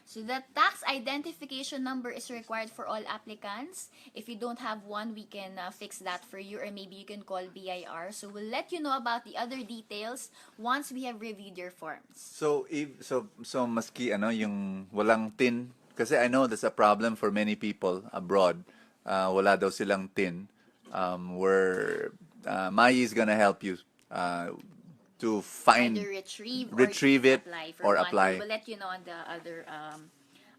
S2: So, the tax identification number is required for all applicants. If you don't have one, we can fix that for you, or maybe you can call BIR. So, we'll let you know about the other details once we have reviewed your forms.
S1: So, maski yung walang tin, kasi I know that's a problem for many people abroad. Wala daw silang tin. Where Mai is gonna help you to find,
S2: either
S1: retrieve it or
S2: one.
S1: apply.
S2: We'll let you know on the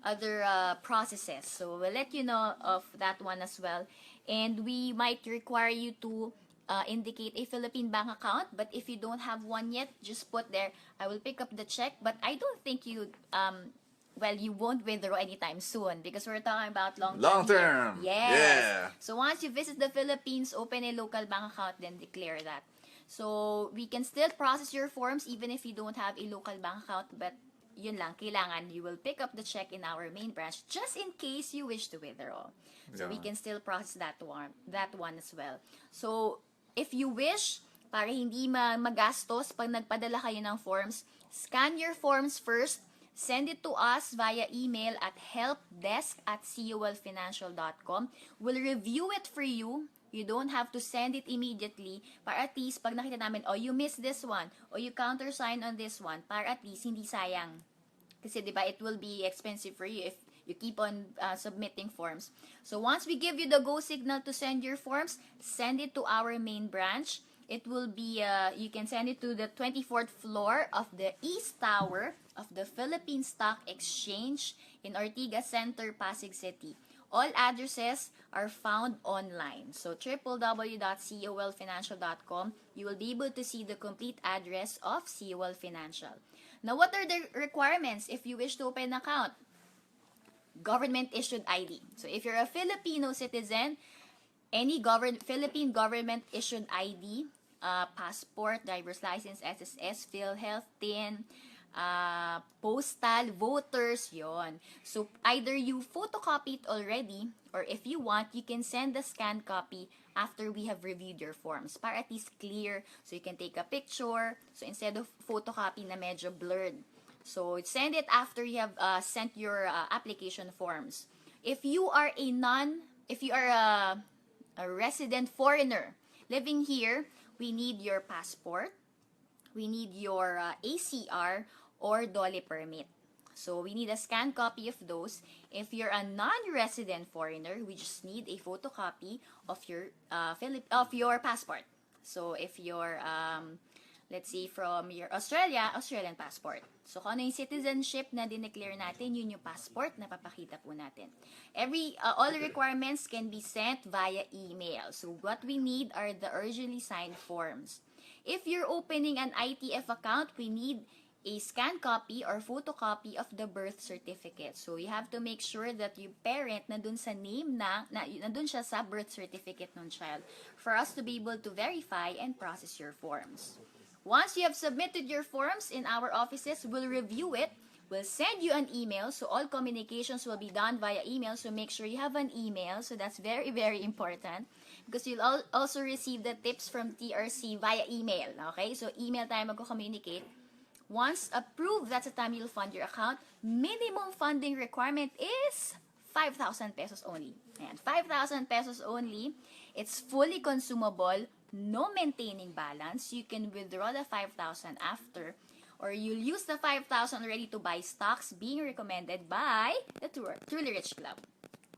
S2: other processes. So we'll let you know of that one as well. And we might require you to indicate a Philippine bank account. But if you don't have one yet, just put there, I will pick up the check. But I don't think you you won't withdraw anytime soon because we're talking about long
S1: term.
S2: Yes.
S1: Yeah.
S2: So once you visit the Philippines, open a local bank account, then declare that. So, we can still process your forms even if you don't have a local bank account, but yun lang, kailangan you will pick up the check in our main branch just in case you wish to withdraw. So, we can still process that one as well. So, if you wish, para hindi magastos pag nagpadala kayo ng forms, scan your forms first, send it to us via email at helpdesk@colfinancial.com. We'll review it for you. You don't have to send it immediately para at least pag nakita namin, you missed this one, or you countersign on this one, para at least hindi sayang. Kasi diba, it will be expensive for you if you keep on submitting forms. So once we give you the go signal to send your forms, send it to our main branch. It will be, you can send it to the 24th floor of the East Tower of the Philippine Stock Exchange in Ortigas Center, Pasig City. All addresses are found online. So www.colfinancial.com, you will be able to see the complete address of COL Financial. Now, what are the requirements if you wish to open an account? Government issued ID. So if you're a Filipino citizen, any Philippine government issued ID, passport, driver's license, SSS, PhilHealth, TIN, postal, voters, yon. So either you photocopy it already, or if you want, you can send the scanned copy after we have reviewed your forms para at least clear, so you can take a picture. So instead of photocopy na medyo blurred. So send it after you have sent your application forms. If you are a resident foreigner living here, we need your passport, we need your ACR or DOLE permit. So we need a scanned copy of those. If you're a non-resident foreigner, we just need a photocopy of your passport. So if you're let's say from your Australian passport. So kung ano yung citizenship na dineclare natin, yun yung passport na papakita po natin. All the requirements can be sent via email. So what we need are the urgently signed forms. If you're opening an ITF account, we need a scanned copy or photocopy of the birth certificate. So you have to make sure that your parent nandun sa name nandun siya sa birth certificate ng child for us to be able to verify and process your forms. Once you have submitted your forms in our offices, we'll review it. We'll send you an email. So all communications will be done via email. So make sure you have an email. So that's very, very important. Because you'll also receive the tips from TRC via email. Okay? So email tayo magko-communicate. Once approved, that's the time you'll fund your account. Minimum funding requirement is 5,000 pesos only. And 5,000 pesos only. It's fully consumable. No maintaining balance. You can withdraw the 5,000 after, or you'll use the 5,000 already to buy stocks being recommended by the Truly Rich Club.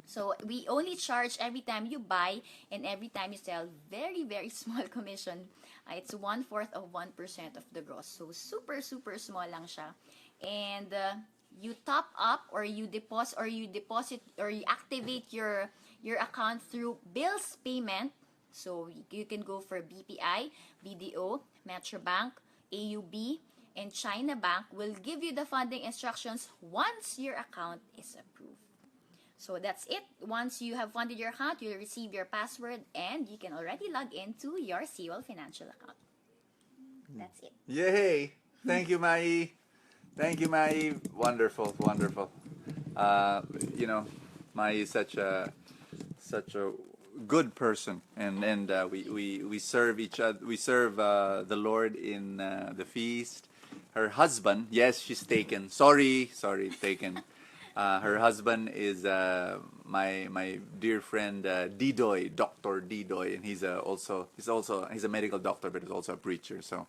S2: So we only charge every time you buy and every time you sell. Very, very small commission. It's 1/4 of 1% of the gross. So super, super small lang siya. And you top up or you deposit or you activate your account through bills payment. So you can go for BPI, BDO, Metrobank, AUB, and China Bank will give you the funding instructions once your account is approved. So that's it. Once you have funded your account, you'll receive your password and you can already log into your COL Financial account. That's it.
S1: Yay! Thank you, Mai. Thank you, Mai. Wonderful, wonderful. Mai is such a good person, and we serve each other. We serve the Lord in the feast. Her husband, yes, she's taken. Sorry, taken. Her husband is my dear friend Didoy, Dr. Didoy, and he's a medical doctor, but he's also a preacher. So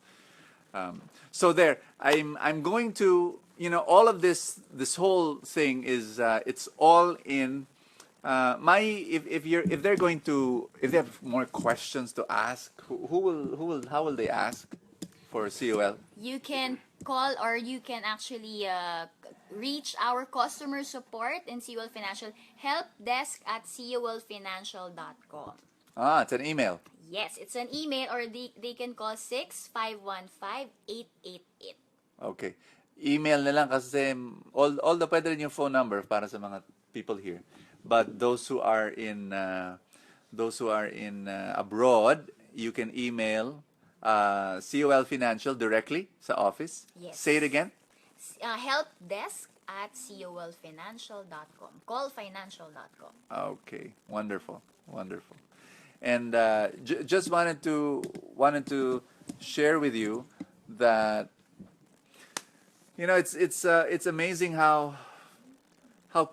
S1: there, I'm going to, all of this whole thing is it's all in. If they have more questions to ask, how will they ask for COL?
S2: You can call or you can actually reach our customer support in COL Financial helpdesk@colfinancial.com.
S1: It's an email.
S2: Yes, it's an email or they can call 6515-888.
S1: Okay. Email na lang kasi although pwede rin yung phone number para sa mga people here. But those who are in abroad, you can email COL Financial directly sa office.
S2: Yes.
S1: Say it again.
S2: helpdesk@colfinancial.com. Callfinancial.com.
S1: Okay, wonderful. And just wanted to share with you that it's amazing how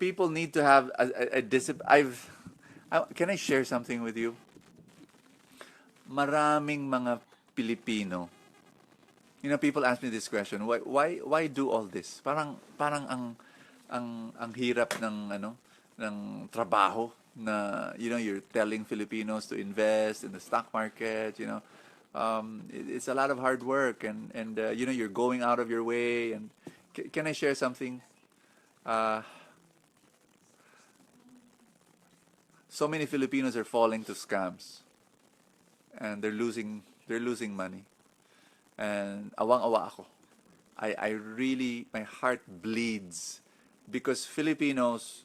S1: people need to have a discipline. Can I share something with you? Maraming mga Pilipino. People ask me this question. Why do all this? Parang ang hirap ng trabaho na you're telling Filipinos to invest in the stock market. It's a lot of hard work and you're going out of your way. And can I share something? so many Filipinos are falling to scams, and they're losing money. And awang-awa ako. I really, my heart bleeds because Filipinos,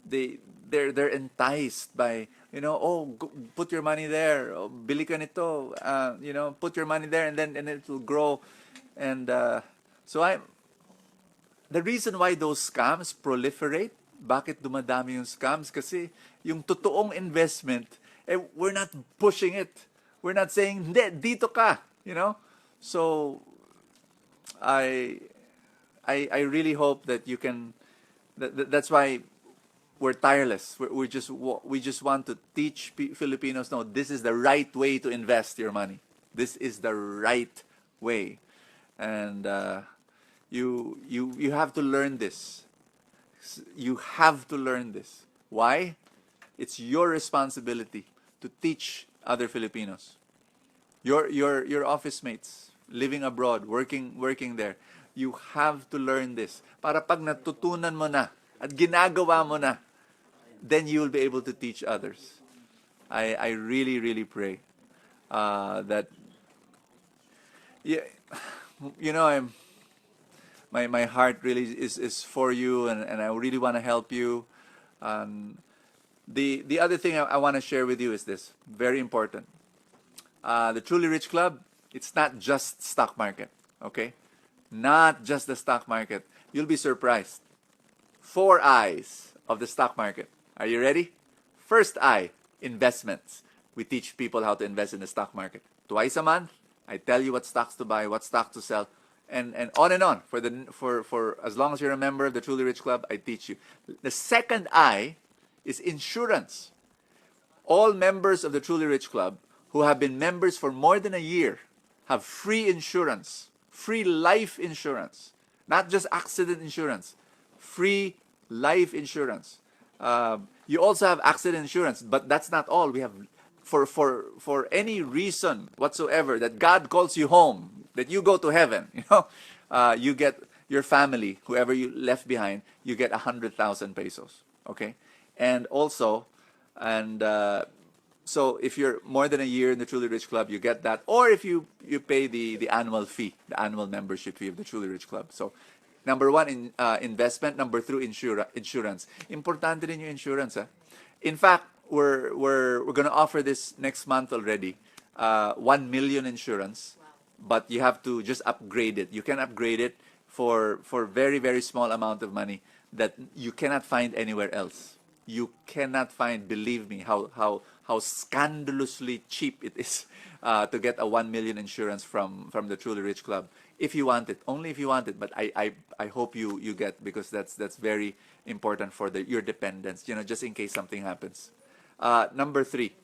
S1: they're enticed by, oh, put your money there, oh, bili ka nito, put your money there, and then it will grow. And so the reason why those scams proliferate, bakit dumadami yung scams, kasi yung totoong investment, we're not pushing it. We're not saying, hindi, dito ka, So I I really hope that you can. That's why we're tireless. We just want to teach Filipinos. No, this is the right way to invest your money. This is the right way, and you have to learn this. You have to learn this. Why? It's your responsibility to teach other Filipinos. Your office mates living abroad, working there. You have to learn this. Para pag natutunan mo na at ginagawa mo na, then you will be able to teach others. I really, really pray that, yeah, I'm my heart really is for you, and I really want to help you. The other thing I want to share with you is this, very important. The Truly Rich Club, it's not just stock market, okay? Not just the stock market. You'll be surprised. 4 eyes of the stock market. Are you ready? First eye, investments. We teach people how to invest in the stock market. Twice a month, I tell you what stocks to buy, what stocks to sell, and on and on. For as long as you're a member of the Truly Rich Club, I teach you. The second eye is insurance. All members of the Truly Rich Club who have been members for more than a year have free insurance, free life insurance, not just accident insurance, free life insurance. You also have accident insurance, but that's not all. We have, for any reason whatsoever that God calls you home, that you go to heaven, you get your family, whoever you left behind, you get 100,000 pesos, okay? And also, so if you're more than a year in the Truly Rich Club, you get that. Or if you pay the annual fee, the annual membership fee of the Truly Rich Club. So, number one, investment. Number two, insurance. Importante din yung insurance. In fact, we're gonna offer this next month already. 1 million insurance, but you have to just upgrade it. You can upgrade it for very, very small amount of money that you cannot find anywhere else. You cannot find, believe me, how scandalously cheap it is to get a 1 million insurance from the Truly Rich Club. If you want it, only if you want it. But I hope you get, because that's very important for your dependents, just in case something happens. Number three,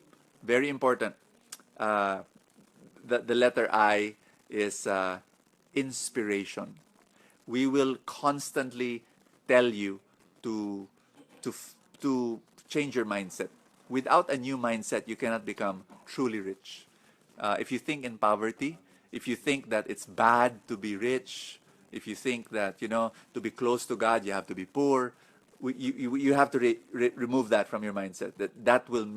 S1: very important. The letter I is inspiration. We will constantly tell you to change your mindset. Without a new mindset, you cannot become truly rich. If you think in poverty, if you think that it's bad to be rich, if you think that, to be close to God, you have to be poor, you have to remove that from your mindset. That will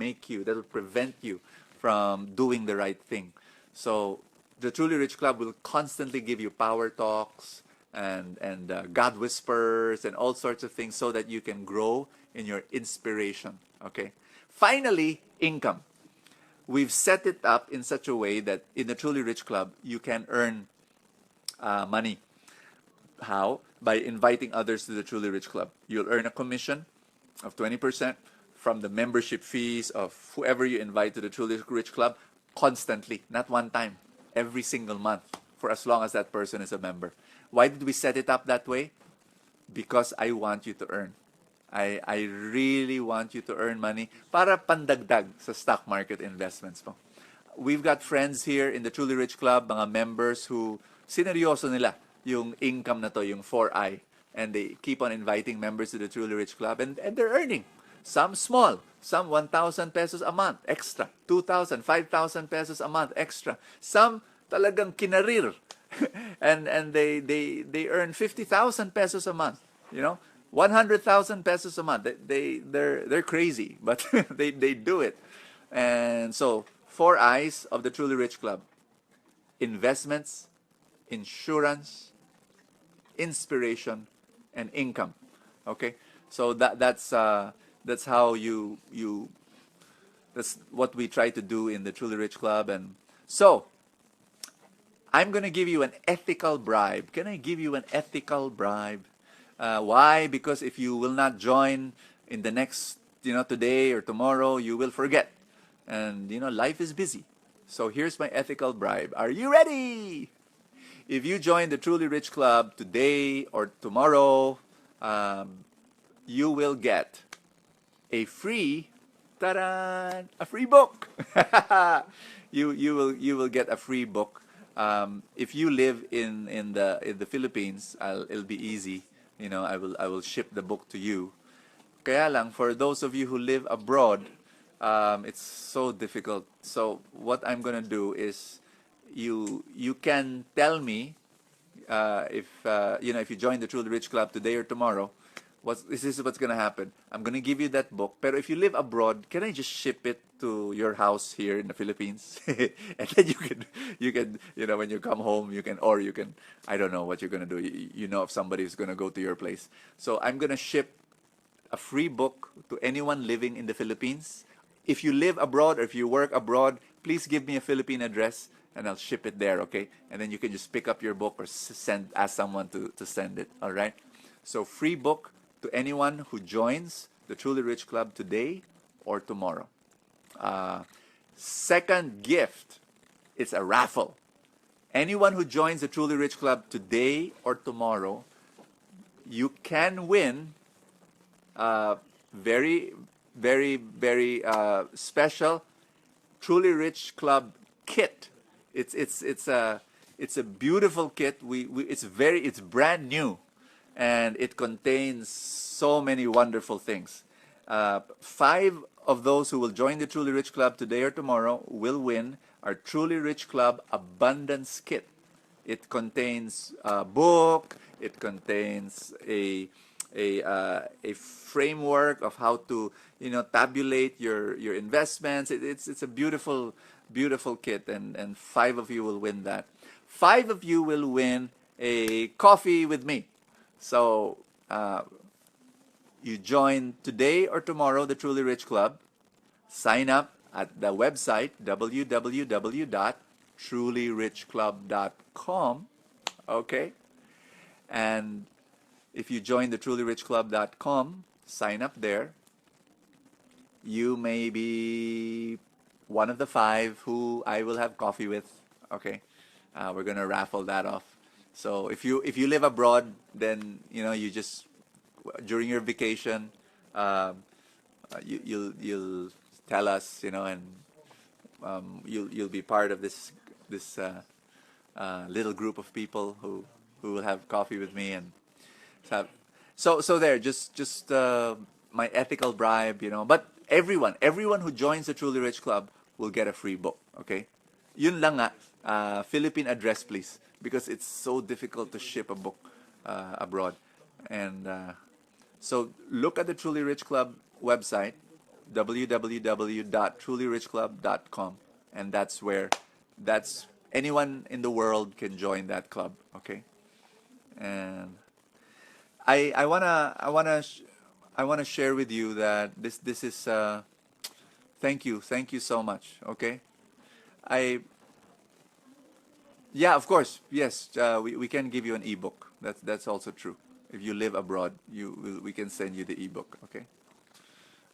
S1: prevent you from doing the right thing. So the Truly Rich Club will constantly give you power talks and God whispers and all sorts of things so that you can grow in your inspiration. Okay. Finally, income. We've set it up in such a way that in the Truly Rich Club, you can earn money. How? By inviting others to the Truly Rich Club. You'll earn a commission of 20% from the membership fees of whoever you invite to the Truly Rich Club constantly, not one time, every single month, for as long as that person is a member. Why did we set it up that way? Because I want you to earn. I really want you to earn money para pandagdag sa stock market investments mo. We've got friends here in the Truly Rich Club, mga members who sineryoso nila yung income na to, yung 4I. And they keep on inviting members to the Truly Rich Club, and they're earning. Some small, some 1,000 pesos a month extra, 2,000, 5,000 pesos a month extra. Some talagang kinarir and they earn 50,000 pesos a month, 100,000 pesos a month. They're crazy, but they do it. And so, four I's of the Truly Rich Club: investments, insurance, inspiration, and income. Okay, so that's how you that's what we try to do in the Truly Rich Club. And so I'm gonna give you an ethical bribe. Can I give you an ethical bribe? Why? Because if you will not join in the next, today or tomorrow, you will forget. And life is busy. So here's my ethical bribe. Are you ready? If you join the Truly Rich Club today or tomorrow, um, you will get a free, ta a free book. You will get a free book. If you live in the Philippines, it'll be easy. I will ship the book to you. Kaya lang, for those of you who live abroad, it's so difficult. So what I'm gonna do is, you can tell me, if you join the Truly Rich Club today or tomorrow, this is what's gonna happen. I'm gonna give you that book. But if you live abroad, can I just ship it to your house here in the Philippines? And then you can, when you come home, or I don't know what you're gonna do. If somebody's gonna go to your place. So I'm gonna ship a free book to anyone living in the Philippines. If you live abroad or if you work abroad, please give me a Philippine address and I'll ship it there, okay? And then you can just pick up your book or ask someone to send it, all right? So free book to anyone who joins the Truly Rich Club today or tomorrow. Uh, Second gift, it's a raffle. Anyone who joins the Truly Rich Club today or tomorrow, you can win very, very, very special Truly Rich Club kit. It's a beautiful kit. It's brand new, and it contains so many wonderful things. Five of those who will join the Truly Rich Club today or tomorrow will win our Truly Rich Club Abundance Kit. It contains a book. It contains a framework of how to tabulate your investments. It's a beautiful kit, and five of you will win that. Five of you will win a coffee with me. So you join today or tomorrow the Truly Rich Club. Sign up at the website www.trulyrichclub.com. Okay, and if you join the trulyrichclub.com, sign up there, you may be one of the five who I will have coffee with. Okay, we're gonna raffle that off. So if you live abroad, then you just, during your vacation, you'll tell us, and you'll be part of this little group of people who will have coffee with me. And so there, just my ethical bribe, But everyone who joins the Truly Rich Club will get a free book. Okay, yun lang nga. Philippine address, please, because it's so difficult to ship a book abroad. And so look at the Truly Rich Club website, www.trulyrichclub.com, and that's anyone in the world can join that club. Okay, and I wanna share with you that this is thank you so much. Okay, I yeah, of course, yes, we can give you an ebook. That's also true. If you live abroad, we can send you the ebook. Okay.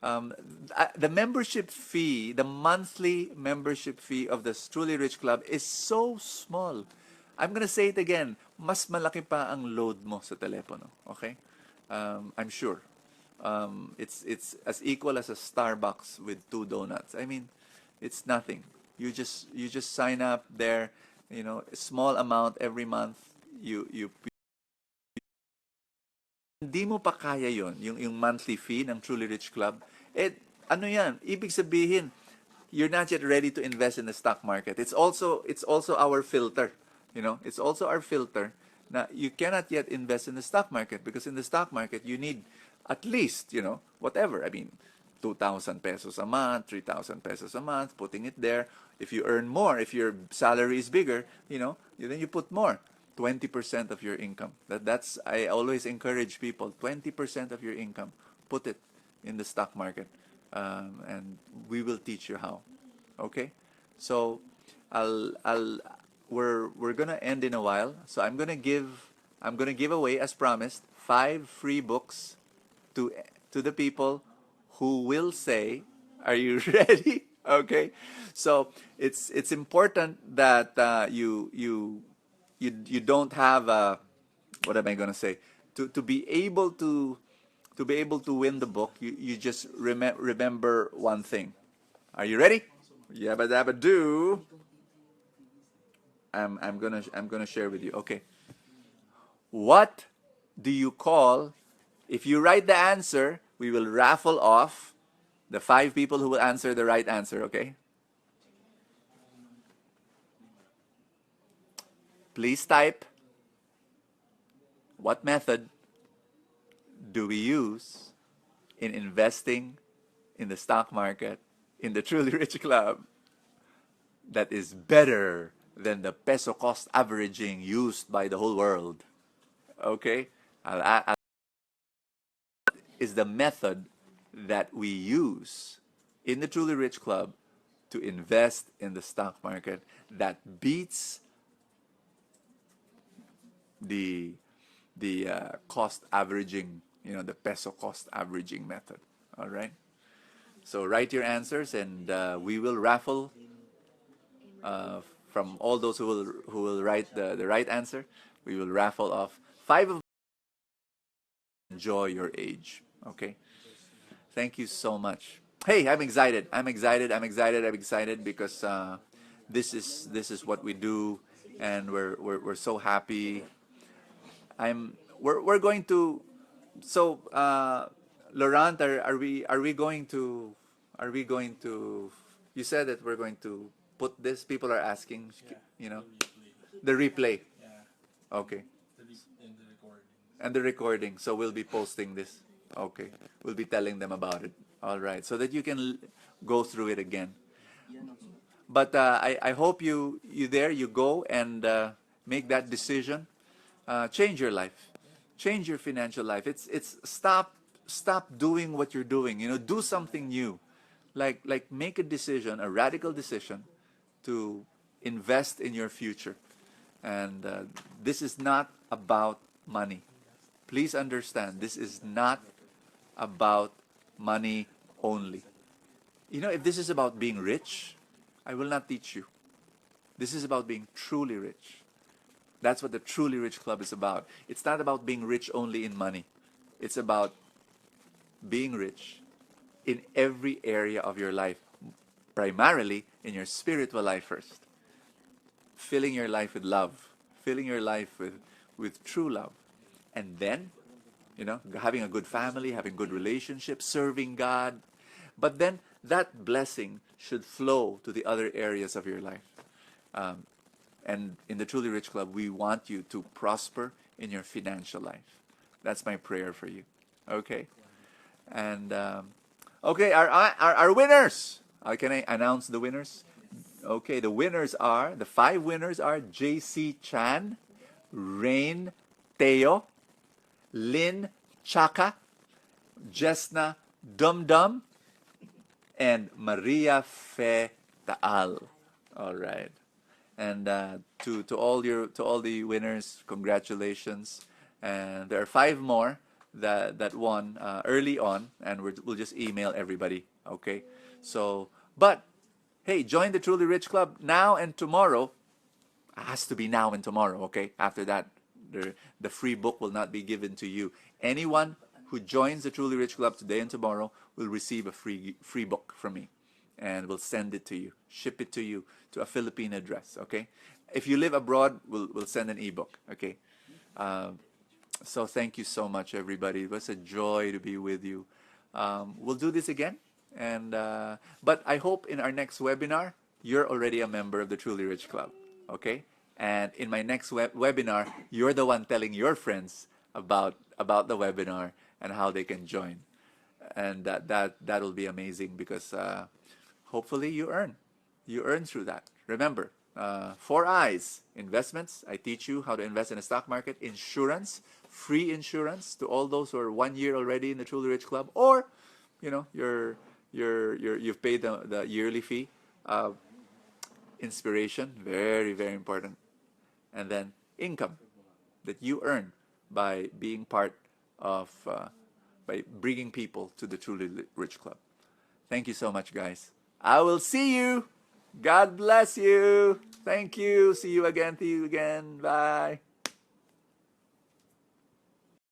S1: The membership fee, the monthly membership fee of the Truly Rich Club is so small. I'm gonna say it again. Mas malaki pa ang load mo sa telepono. Okay? I'm sure. It's as equal as a Starbucks with two donuts. I mean, it's nothing. You just sign up there. A small amount every month. You hindi mo pa kaya yung monthly fee ng Truly Rich Club, ano yan? Ibig sabihin, you're not yet ready to invest in the stock market. It's also our filter. It's also our filter Now, you cannot yet invest in the stock market because in the stock market, you need at least, whatever. I mean, 2,000 pesos a month, 3,000 pesos a month, putting it there. If you earn more, if your salary is bigger, then you put more. 20% of your income. That's I always encourage people, 20% of your income, put it in the stock market, and we will teach you how. Okay, so I'll we're gonna end in a while. So I'm gonna give away, as promised, 5 free books to the people who will say, "Are you ready?" Okay, so it's important that you don't have a, what am I gonna say, to be able to win the book. You just remember one thing. Are you ready? Yabba dabba do. I'm gonna share with you. Okay. What do you call, if you write the answer, we will raffle off the 5 people who will answer the right answer, okay? Please type, what method do we use in investing in the stock market in the Truly Rich Club that is better than the peso cost averaging used by the whole world? Okay? Is the method that we use in the Truly Rich Club to invest in the stock market that beats the cost averaging, the peso cost averaging method. All right. So write your answers, and we will raffle from all those who will write the right answer. We will raffle off 5 of. Enjoy your age. Okay. Thank you so much. Hey, I'm excited. I'm excited. I'm excited. I'm excited because this is what we do, and we're so happy. We're going to. So, Laurent, are we going to, you said that we're going to put this. People are asking, the replay. Okay. And the recording. So we'll be posting this. Okay. We'll be telling them about it. All right. So that you can go through it again. But I hope you go and make that decision. Change your life. Change your financial life. It's stop doing what you're doing. Do something new. Like make a decision, a radical decision to invest in your future. And this is not about money. Please understand, this is not about money only. If this is about being rich, I will not teach you. This is about being truly rich. That's what the Truly Rich Club is about. It's not about being rich only in money. It's about being rich in every area of your life, primarily in your spiritual life first. Filling your life with love, filling your life with true love. And then, having a good family, having good relationships, serving God. But then that blessing should flow to the other areas of your life. And in the Truly Rich Club, we want you to prosper in your financial life. That's my prayer for you. Okay? And, okay, our winners. Can I announce the winners? Okay, the 5 winners are JC Chan, Rain Teo, Lynn Chaka, Jesna Dum Dum, and Maria Fe Taal. All right. And to all the winners, congratulations. And there are 5 more that won early on, and we'll just email everybody. Okay. So, but hey, join the Truly Rich Club now and tomorrow. It has to be now and tomorrow. Okay. After that, the free book will not be given to you. Anyone who joins the Truly Rich Club today and tomorrow will receive a free book from me, and we'll send it to you, ship it to you to a Philippine address. Okay. If you live abroad, we'll send an ebook. Okay. So thank you so much, everybody. It was a joy to be with you. We'll do this again, and but I hope in our next webinar you're already a member of the Truly Rich Club. Okay. And in my next webinar, you're the one telling your friends about the webinar and how they can join. And that'll be amazing because hopefully you earn through that. Remember, 4 I's: investments. I teach you how to invest in the stock market. Insurance, free insurance to all those who are 1 year already in the Truly Rich Club, or you've paid the yearly fee. Inspiration, very very important. And then income that you earn by being part of by bringing people to the Truly Rich Club. Thank you so much, guys. I will see you. God bless you. Thank you. See you again. See you again. Bye.